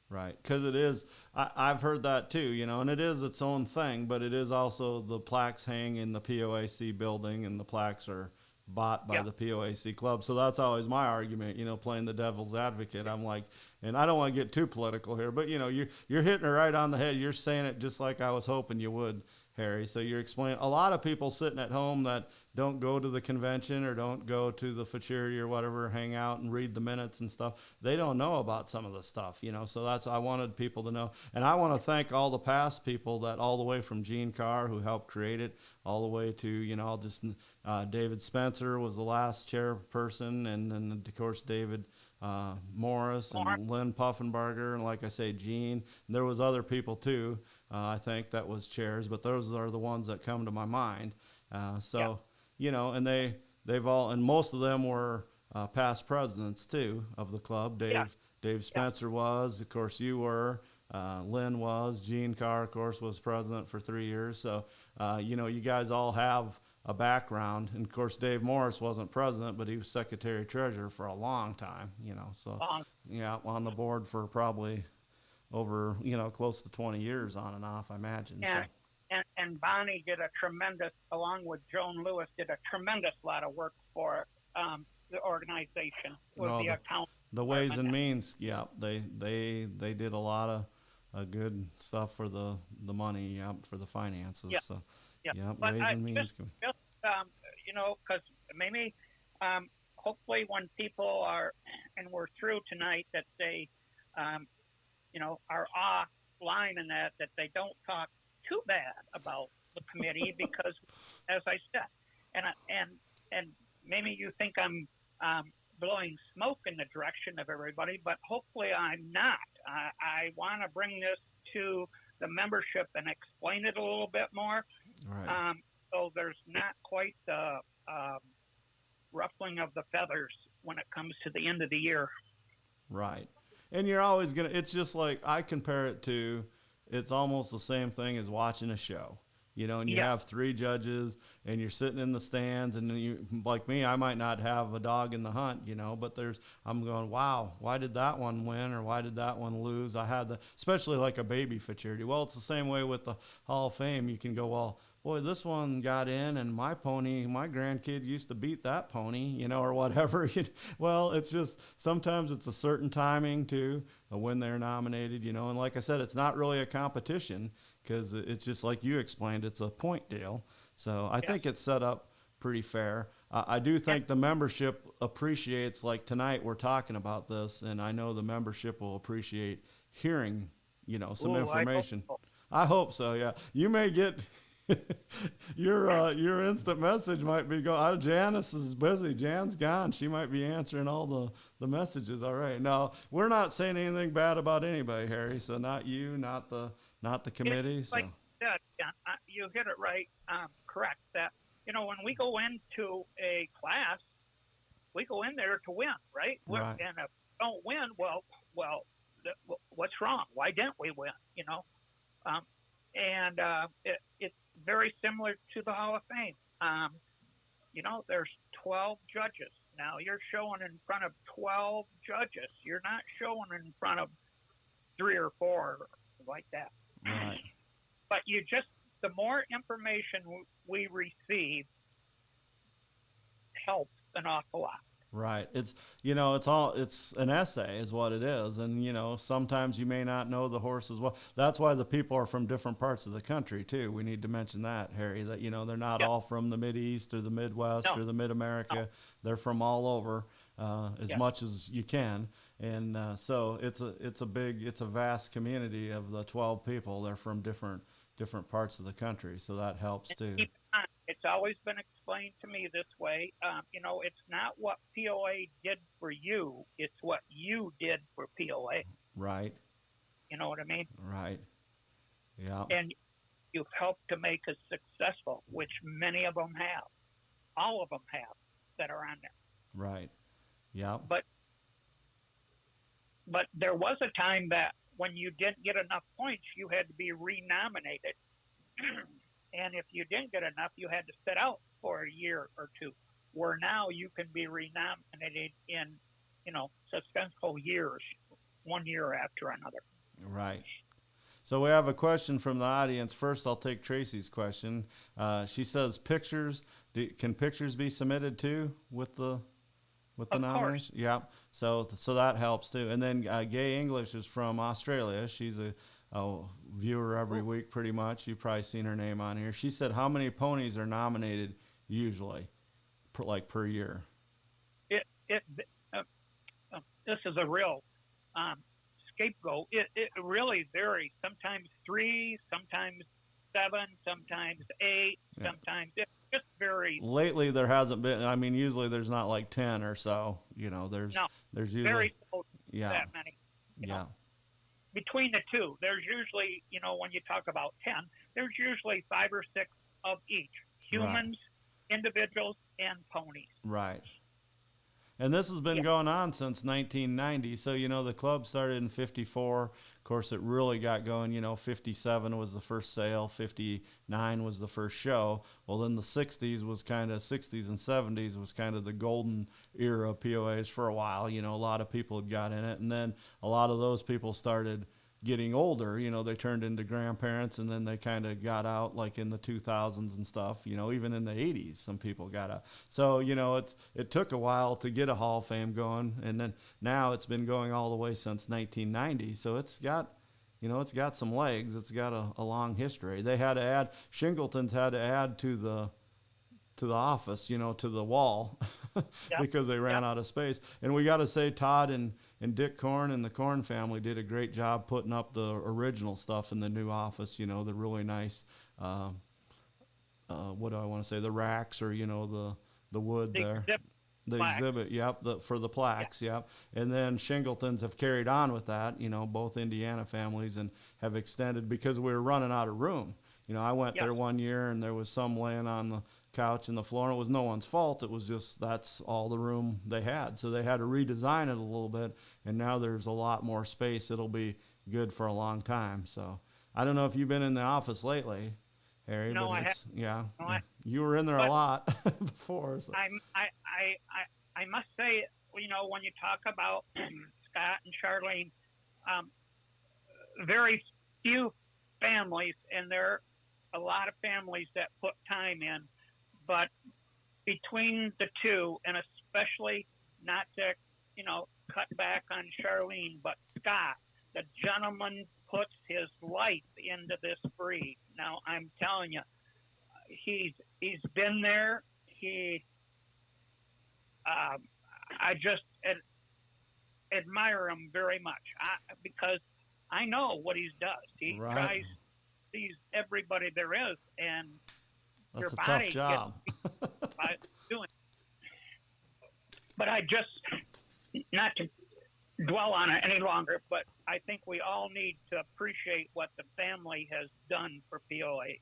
[SPEAKER 1] Right, because it is. I've heard that too, and it is its own thing. But it is also the plaques hang in the POAC building, and the plaques are bought by the POAC club. So that's always my argument, playing the devil's advocate. I'm like, and I don't want to get too political here, but you're hitting it right on the head. You're saying it just like I was hoping you would, Harry. So you're explaining a lot of people sitting at home that don't go to the convention or don't go to the futurity or whatever, hang out and read the minutes and stuff. They don't know about some of the stuff, so that's, I wanted people to know. And I want to thank all the past people that all the way from Gene Carr, who helped create it, all the way to, David Spencer was the last chairperson. And then of course, David Morris and Lynn Puffenbarger, and like I say, Gene. And there was other people too, I think, that was chairs, but those are the ones that come to my mind. And they've all, and most of them were past presidents too of the club. Dave Spencer was, of course, you were. Lynn was. Gene Carr, of course, was president for 3 years. So, you guys all have a background. And of course, Dave Morris wasn't president, but he was secretary treasurer for a long time. So on the board for probably over close to 20 years on and off, I imagine.
[SPEAKER 3] And Bonnie did a tremendous, along with Joan Lewis, did a tremendous lot of work for the organization with the account.
[SPEAKER 1] The Ways and Means, they did a lot of good stuff for the money, for the finances.
[SPEAKER 3] Yeah.
[SPEAKER 1] So,
[SPEAKER 3] But
[SPEAKER 1] Ways and Means.
[SPEAKER 3] Because maybe, hopefully, when people are, and we're through tonight, that they, are offline and that they don't talk too bad about the committee because, as I said, and maybe you think I'm blowing smoke in the direction of everybody, but hopefully I'm not. I want to bring this to the membership and explain it a little bit more.
[SPEAKER 1] Right.
[SPEAKER 3] So there's not quite the ruffling of the feathers when it comes to the end of the year.
[SPEAKER 1] Right. And you're always it's just like, I compare it to, it's almost the same thing as watching a show, and you have 3 judges and you're sitting in the stands, and you, like me, I might not have a dog in the hunt, but I'm going, wow, why did that one win? Or why did that one lose? I had especially like a baby futurity. Well, it's the same way with the Hall of Fame. You can go, well, boy, this one got in, and my grandkid used to beat that pony, or whatever. Well, it's just, sometimes it's a certain timing too, when they're nominated, and like I said, it's not really a competition, because it's just like you explained, it's a point deal. So I think it's set up pretty fair. I do think the membership appreciates, like tonight we're talking about this, and I know the membership will appreciate hearing, some information. I hope so. Yeah. You may get your instant message might be going. Janice is busy. Jan's gone. She might be answering all the messages. All right. No, we're not saying anything bad about anybody, Harry. So not you, not the committee.
[SPEAKER 3] It's like that. Yeah, you hit it right. Correct. That when we go into a class, we go in there to win, right?
[SPEAKER 1] Right.
[SPEAKER 3] And if we don't win, well, what's wrong? Why didn't we win? It's very similar to the Hall of Fame. There's 12 judges. Now you're showing in front of 12 judges. You're not showing in front of 3 or 4 like that.
[SPEAKER 1] Right.
[SPEAKER 3] But the more information we receive helps an awful lot.
[SPEAKER 1] Right. It's it's an essay is what it is. And, sometimes you may not know the horse as well. That's why the people are from different parts of the country too. We need to mention that, Harry, that, they're not all from the Mideast or the Midwest or the Mid-America. No. They're from all over, as much as you can. And, so it's a vast community of the 12 people. They're from different parts of the country. So that helps too.
[SPEAKER 3] it's always been explained to me this way. It's not what POA did for you; it's what you did for POA.
[SPEAKER 1] Right.
[SPEAKER 3] You know what I mean?
[SPEAKER 1] Right. Yeah.
[SPEAKER 3] And you've helped to make us successful, which many of them have. All of them have that are on there.
[SPEAKER 1] Right. Yeah.
[SPEAKER 3] But there was a time that when you didn't get enough points, you had to be renominated. And if you didn't get enough, you had to sit out for a year or two. Where now you can be renominated in, successful years, 1 year after another.
[SPEAKER 1] Right. So we have a question from the audience. First, I'll take Tracy's question. She says, "Pictures. Can pictures be submitted too with the nomination?" Yeah. So that helps too. And then Gay English is from Australia. She's a viewer every week, pretty much. You've probably seen her name on here. She said, "How many ponies are nominated usually, per year?"
[SPEAKER 3] This is a real scapegoat. It really varies. Sometimes 3, sometimes 7, sometimes 8, sometimes it just varies.
[SPEAKER 1] Lately, there hasn't been. I mean, usually there's not like 10 or so. There's usually
[SPEAKER 3] very close that many.
[SPEAKER 1] Yeah.
[SPEAKER 3] Between the two, there's usually, when you talk about 10, there's usually 5 or 6 of each: humans, individuals, and ponies.
[SPEAKER 1] Right. And this has been going on since 1990. So, the club started in 54. Of course, it really got going, 57 was the first sale, 59 was the first show. Well, then the 60s and 70s was kind of the golden era of POAs for a while. A lot of people had got in it. And then a lot of those people started getting older, they turned into grandparents, and then they kind of got out like in the 2000s and stuff, even in the 80s, some people got out. So, it took a while to get a Hall of Fame going. And then now it's been going all the way since 1990. So it's got some legs. It's got a long history. They had to add, Shingleton's had to add to the office, to the wall because they ran out of space. And we got to say Todd and Dick Korn and the Korn family did a great job putting up the original stuff in the new office, the really nice, what do I want to say, the racks or, the wood there. The exhibit, for the plaques, And then Shingletons have carried on with that, both Indiana families, and have extended because we were running out of room. I went there one year and there was some laying on the couch and the floor, and it was no one's fault. It was just that's all the room they had. So they had to redesign it a little bit, and now there's a lot more space. It'll be good for a long time. So I don't know if you've been in the office lately, Harry.
[SPEAKER 3] No,
[SPEAKER 1] but
[SPEAKER 3] I haven't. No,
[SPEAKER 1] you were in there a lot before. So.
[SPEAKER 3] I must say, when you talk about Scott and Charlene, very few families, and there are a lot of families that put time in, but between the two, and especially not to, cut back on Charlene, but Scott, the gentleman puts his life into this breed. Now, I'm telling you, he's been there. I just admire him very much because I know what he does. He tries to please everybody there is, and
[SPEAKER 1] that's
[SPEAKER 3] your
[SPEAKER 1] a
[SPEAKER 3] body
[SPEAKER 1] tough job.
[SPEAKER 3] by doing. But I just, not to dwell on it any longer, but I think we all need to appreciate what the family has done for POA.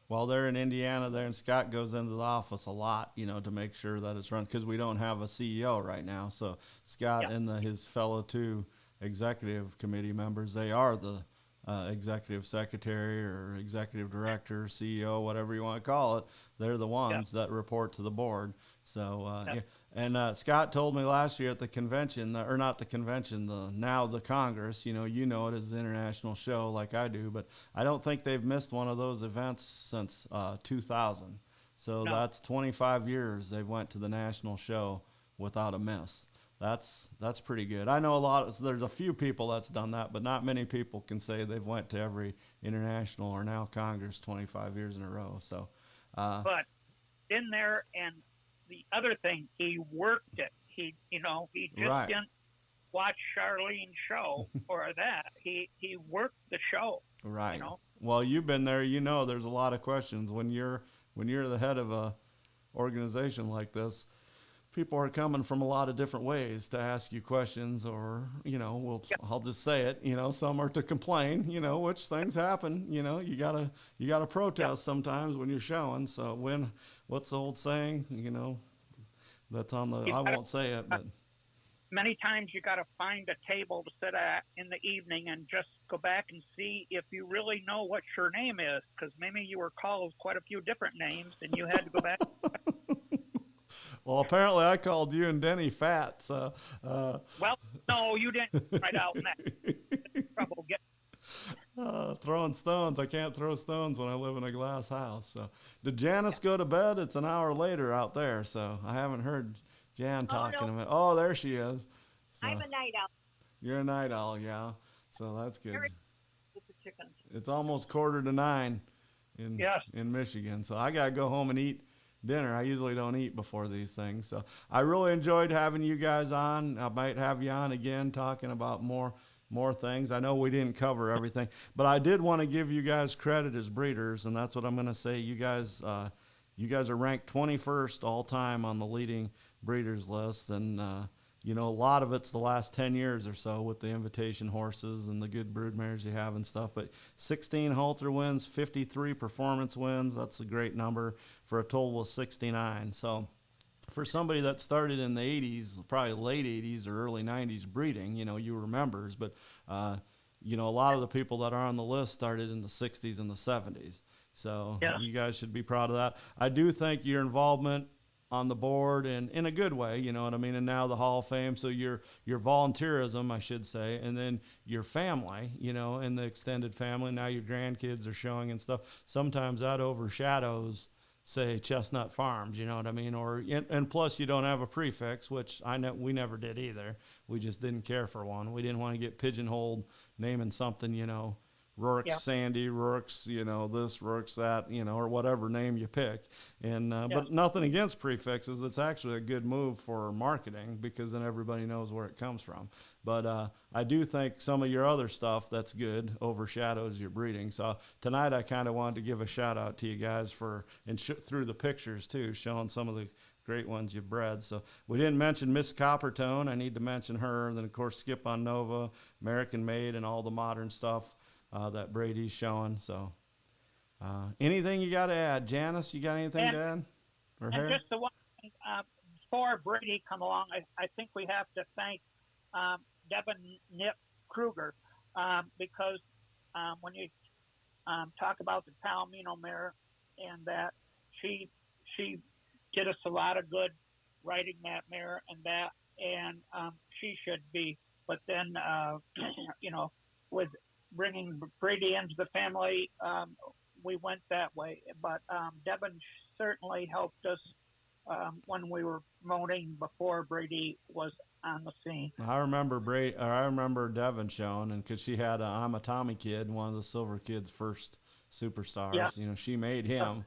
[SPEAKER 1] Well, they're in Indiana there, and Scott goes into the office a lot, to make sure that it's run, because we don't have a CEO right now. So Scott and his fellow two executive committee members, they are the executive secretary or executive director, CEO, whatever you want to call it. They're the ones that report to the board. So, And Scott told me last year at the convention, or not the convention, the Congress, you know it as an international show like I do, but I don't think they've missed one of those events since 2000. So that's 25 years they've went to the national show without a miss. That's pretty good. I know there's a few people that's done that, but not many people can say they've went to every international or now Congress 25 years in a row. So,
[SPEAKER 3] but in there, and the other thing, he worked it. He just didn't watch Charlene's show or that. He worked the show.
[SPEAKER 1] Right.
[SPEAKER 3] You know.
[SPEAKER 1] Well, you've been there. You know, there's a lot of questions when you're the head of a organization like this. People are coming from a lot of different ways to ask you questions, or
[SPEAKER 3] Yeah.
[SPEAKER 1] I'll just say it. Some are to complain. Which things happen. You gotta
[SPEAKER 3] Yeah.
[SPEAKER 1] protest sometimes when you're showing. So what's the old saying? That's on the.
[SPEAKER 3] You
[SPEAKER 1] I
[SPEAKER 3] gotta,
[SPEAKER 1] won't say it, but
[SPEAKER 3] many times you got to find a table to sit at in the evening and just go back and see if you really know what your name is, because maybe you were called quite a few different names and you had to go back.
[SPEAKER 1] well, apparently I called you and Denny fat. So.
[SPEAKER 3] Well, no, you didn't right out in that trouble.
[SPEAKER 1] Throwing stones. I can't throw stones when I live in a glass house. So, did Janice go to bed? It's an hour later out there, so I haven't heard Jan talking
[SPEAKER 2] no.
[SPEAKER 1] a minute. Oh, there she is. So,
[SPEAKER 2] I'm a night owl.
[SPEAKER 1] you're a night owl, yeah. So that's good.
[SPEAKER 2] Very with the chickens.
[SPEAKER 1] It's almost 8:45 in
[SPEAKER 3] Yes.
[SPEAKER 1] in Michigan, so I gotta go home and eat dinner. I usually don't eat before these things. So I really enjoyed having you guys on. I might have you on again talking about more things. I know we didn't cover everything, but I did want to give you guys credit as breeders, and that's what I'm going to say. You guys are ranked 21st all time on the leading breeders list, and a lot of it's the last 10 years or so with the invitation horses and the good brood mares you have and stuff. But 16 halter wins, 53 performance wins. That's a great number for a total of 69. So for somebody that started in the 80s, probably late 80s or early 90s breeding, you remembers, but a lot of the people that are on the list started in the 60s and the 70s. So
[SPEAKER 3] Yeah.
[SPEAKER 1] you guys should be proud of that. I do think your involvement on the board, and in a good way, you know what I mean, and now the Hall of Fame, so your volunteerism, I should say, and then your family, and the extended family, now your grandkids are showing and stuff, sometimes that overshadows, say, Chestnut Farms, you know what I mean? And plus you don't have a prefix, which we never did either. We just didn't care for one. We didn't want to get pigeonholed naming something, Rourke's
[SPEAKER 3] Yeah.
[SPEAKER 1] Sandy, Rourke's, this, Rourke's that, or whatever name you pick. And
[SPEAKER 3] Yeah.
[SPEAKER 1] but nothing against prefixes. It's actually a good move for marketing because then everybody knows where it comes from. But I do think some of your other stuff that's good overshadows your breeding. So tonight I kind of wanted to give a shout out to you guys through the pictures too, showing some of the great ones you've bred. So we didn't mention Miss Coppertone. I need to mention her. And then of course Skip on Nova, American Made, and all the modern stuff that Brady's showing. So anything you got to add? Janice, you got anything to add? Or
[SPEAKER 3] And
[SPEAKER 1] Harry?
[SPEAKER 3] just the one thing, before Brady come along, I think we have to thank Devin Nip Kruger, because when you talk about the Palomino mare, and that she did us a lot of good riding that mare and she should be. But then with bringing Brady into the family, we went that way. But Devin certainly helped us when we were promoting before Brady was on the scene.
[SPEAKER 1] I remember Devin showing, and because she had I'm a Tommy Kid, one of the Silver Kid's first superstars.
[SPEAKER 3] Yeah.
[SPEAKER 1] She made him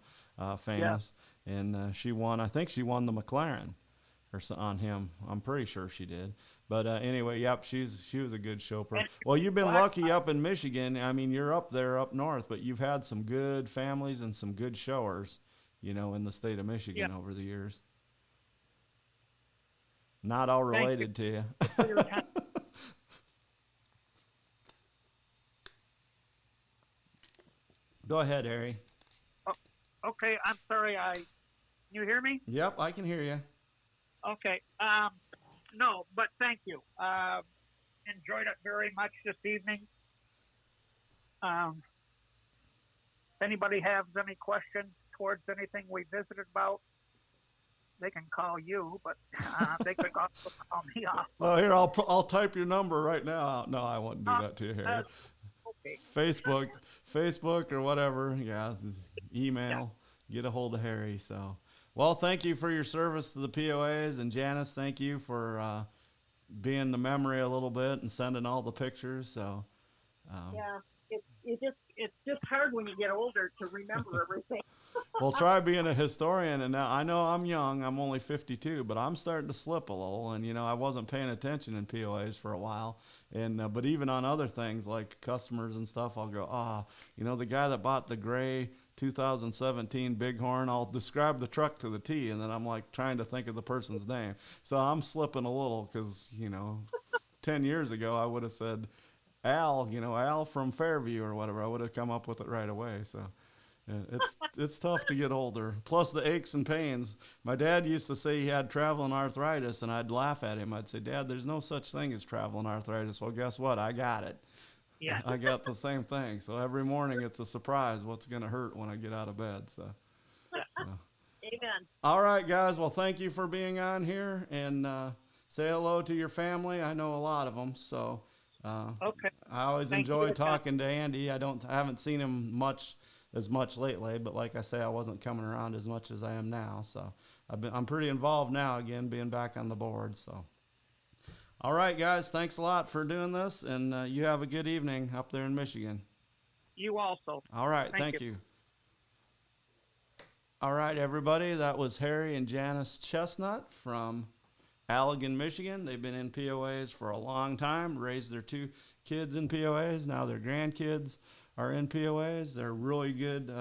[SPEAKER 1] famous, and she won. I think she won the McLaren on him. I'm pretty sure she did. But anyway, yep, she was a good show pro. Well, you've been lucky up in Michigan. I mean, you're up there up north, but you've had some good families and some good showers, in the state of Michigan over the years. Not all related to you. Go ahead, Harry.
[SPEAKER 3] Okay, I'm sorry. You hear me?
[SPEAKER 1] Yep, I can hear you.
[SPEAKER 3] Okay. No, but thank you. Enjoyed it very much this evening. If anybody has any questions towards anything we visited about, they can call you, but they could also call me off.
[SPEAKER 1] Well, here, I'll type your number right now. No, I won't do that to you, Harry.
[SPEAKER 3] Okay.
[SPEAKER 1] Facebook or whatever. Yeah, email. Get a hold of Harry. So, well, thank you for your service to the POAs, and Janice, thank you for being the memory a little bit and sending all the pictures. So,
[SPEAKER 2] Yeah, it's just hard when you get older to remember everything.
[SPEAKER 1] Well, try being a historian. And now I know I'm young. I'm only 52, but I'm starting to slip a little. And, I wasn't paying attention in POAs for a while. And, but even on other things like customers and stuff, I'll go, the guy that bought the gray 2017 Bighorn, I'll describe the truck to the T. And then I'm like trying to think of the person's name. So I'm slipping a little because, 10 years ago, I would have said Al, Al from Fairview or whatever. I would have come up with it right away. So. Yeah, it's tough to get older. Plus the aches and pains. My dad used to say he had traveling arthritis, and I'd laugh at him. I'd say, "Dad, there's no such thing as traveling arthritis." Well, guess what? I got it.
[SPEAKER 3] Yeah.
[SPEAKER 1] I got the same thing. So every morning it's a surprise what's going to hurt when I get out of bed. So.
[SPEAKER 2] Amen.
[SPEAKER 1] All right, guys. Well, thank you for being on here, and say hello to your family. I know a lot of them, so.
[SPEAKER 3] Okay.
[SPEAKER 1] I always
[SPEAKER 3] Thank
[SPEAKER 1] enjoy
[SPEAKER 3] you.
[SPEAKER 1] talking to Andy. I haven't seen him as much lately, but like I say, I wasn't coming around as much as I am now. So I'm pretty involved now again, being back on the board. So, all right, guys, thanks a lot for doing this, and you have a good evening up there in Michigan.
[SPEAKER 3] You also.
[SPEAKER 1] All right,
[SPEAKER 3] Thank
[SPEAKER 1] thank you. All right, everybody, that was Harry and Janice Chestnut from Allegan, Michigan. They've been in POAs for a long time, raised their 2 kids in POAs. Now their grandkids are in POAs. They're really good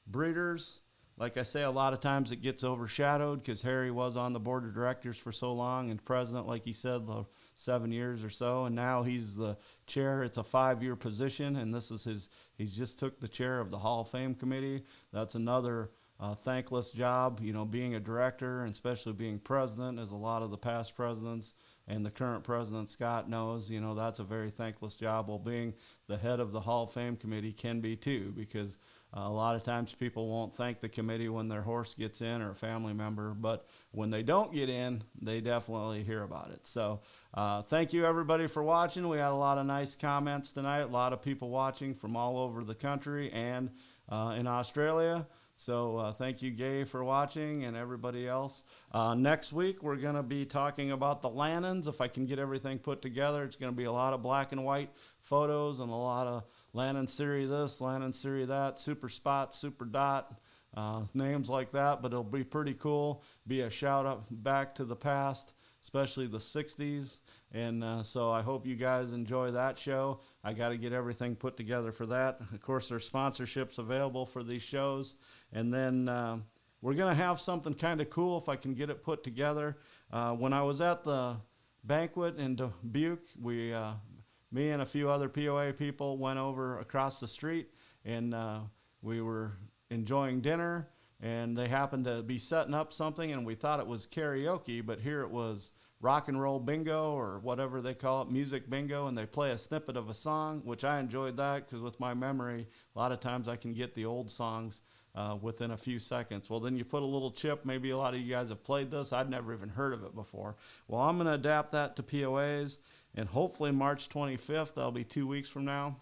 [SPEAKER 1] breeders. Like I say, a lot of times it gets overshadowed because Harry was on the board of directors for so long and president, like he said, 7 years or so. And now he's the chair. It's a 5-year position, and this is he's just took the chair of the Hall of Fame committee. That's another thankless job, being a director and especially being president, as a lot of the past presidents and the current president, Scott, knows, that's a very thankless job. Well, being the head of the Hall of Fame committee can be too, because a lot of times people won't thank the committee when their horse gets in or a family member, but when they don't get in, they definitely hear about it. So thank you everybody for watching. We had a lot of nice comments tonight, a lot of people watching from all over the country and in Australia. So thank you, Gay, for watching, and everybody else. Next week, we're going to be talking about the Lannons. If I can get everything put together, it's going to be a lot of black and white photos and a lot of Lannon Siri this, Lannon Siri that, Super Spot, Super Dot, names like that. But it'll be pretty cool. Be a shout out back to the past, especially the 60s. And so I hope you guys enjoy that show. I got to get everything put together for that. Of course, there's sponsorships available for these shows. And then we're going to have something kind of cool if I can get it put together. When I was at the banquet in Dubuque, me and a few other POA people went over across the street, and we were enjoying dinner. And they happened to be setting up something, and we thought it was karaoke, but here it was rock and roll bingo, or whatever they call it, music bingo, and they play a snippet of a song, which I enjoyed that because with my memory, a lot of times I can get the old songs within a few seconds. Well, then you put a little chip. Maybe a lot of you guys have played this. I'd never even heard of it before. Well, I'm going to adapt that to POAs, and hopefully March 25th, that'll be 2 weeks from now,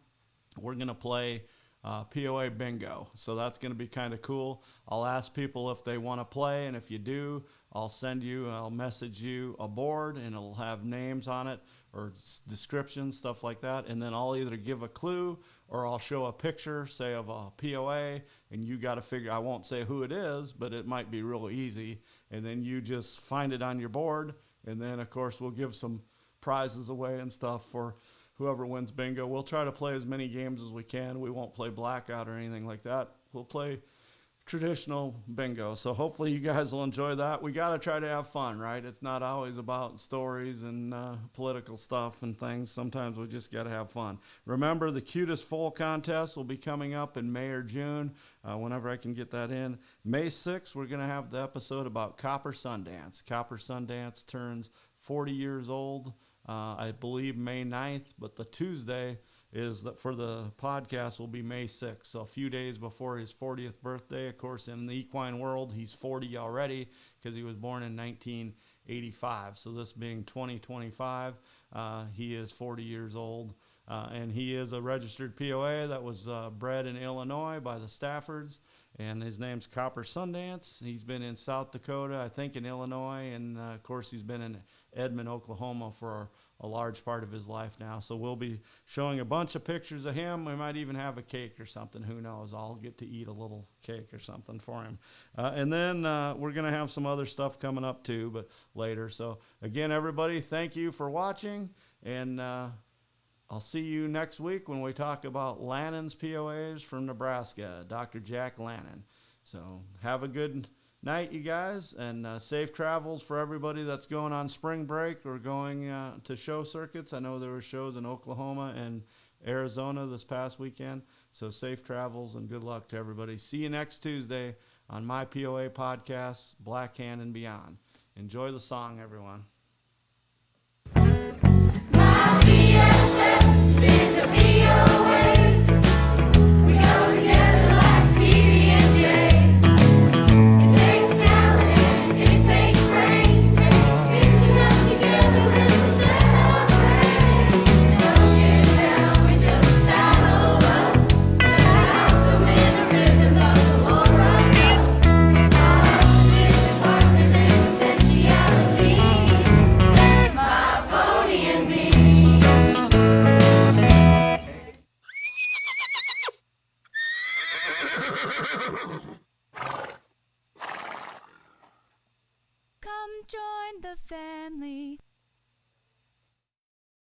[SPEAKER 1] we're going to play POA bingo. So that's going to be kind of cool. I'll ask people if they want to play, and if you do, I'll message you a board, and it'll have names on it or descriptions, stuff like that. And then I'll either give a clue or I'll show a picture, say, of a POA, and you got to figure, I won't say who it is, but it might be real easy. And then you just find it on your board. And then, of course, we'll give some prizes away and stuff for whoever wins bingo. We'll try to play as many games as we can. We won't play blackout or anything like that. We'll play traditional bingo. So hopefully you guys will enjoy that. We got to try to have fun, right? It's not always about stories and political stuff and things. Sometimes we just got to have fun. Remember, the Cutest Foal contest will be coming up in May or June, whenever I can get that in. May 6th, we're going to have the episode about Copper Sundance. Copper Sundance turns 40 years old, I believe May 9th, but the Tuesday is that for the podcast will be May 6th. So a few days before his 40th birthday. Of course, in the equine world, he's 40 already because he was born in 1985. So this being 2025, he is 40 years old. And he is a registered POA that was bred in Illinois by the Staffords. and his name's Copper Sundance. He's been in South Dakota, I think in Illinois, and of course he's been in Edmond, Oklahoma for a large part of his life now. So we'll be showing a bunch of pictures of him. We might even have a cake or something. Who knows? I'll get to eat a little cake or something for him. And then we're going to have some other stuff coming up too, but later. So again, everybody, thank you for watching, and I'll see you next week when we talk about Lannon's POAs from Nebraska, Dr. Jack Lannon. So have a good night, you guys, and safe travels for everybody that's going on spring break or going to show circuits. I know there were shows in Oklahoma and Arizona this past weekend, so safe travels and good luck to everybody. See you next Tuesday on my POA podcast, Black Hand and Beyond. Enjoy the song, everyone.
[SPEAKER 4] My BFF is a POA. We go together like PB and J. It takes talent, it takes brains, reaching up together with a set of brains. Don't get down, we just saddle up. Set out to win a rhythm of the war right up. Our living partners in potentiality. My pony and me.
[SPEAKER 5] Come join the family.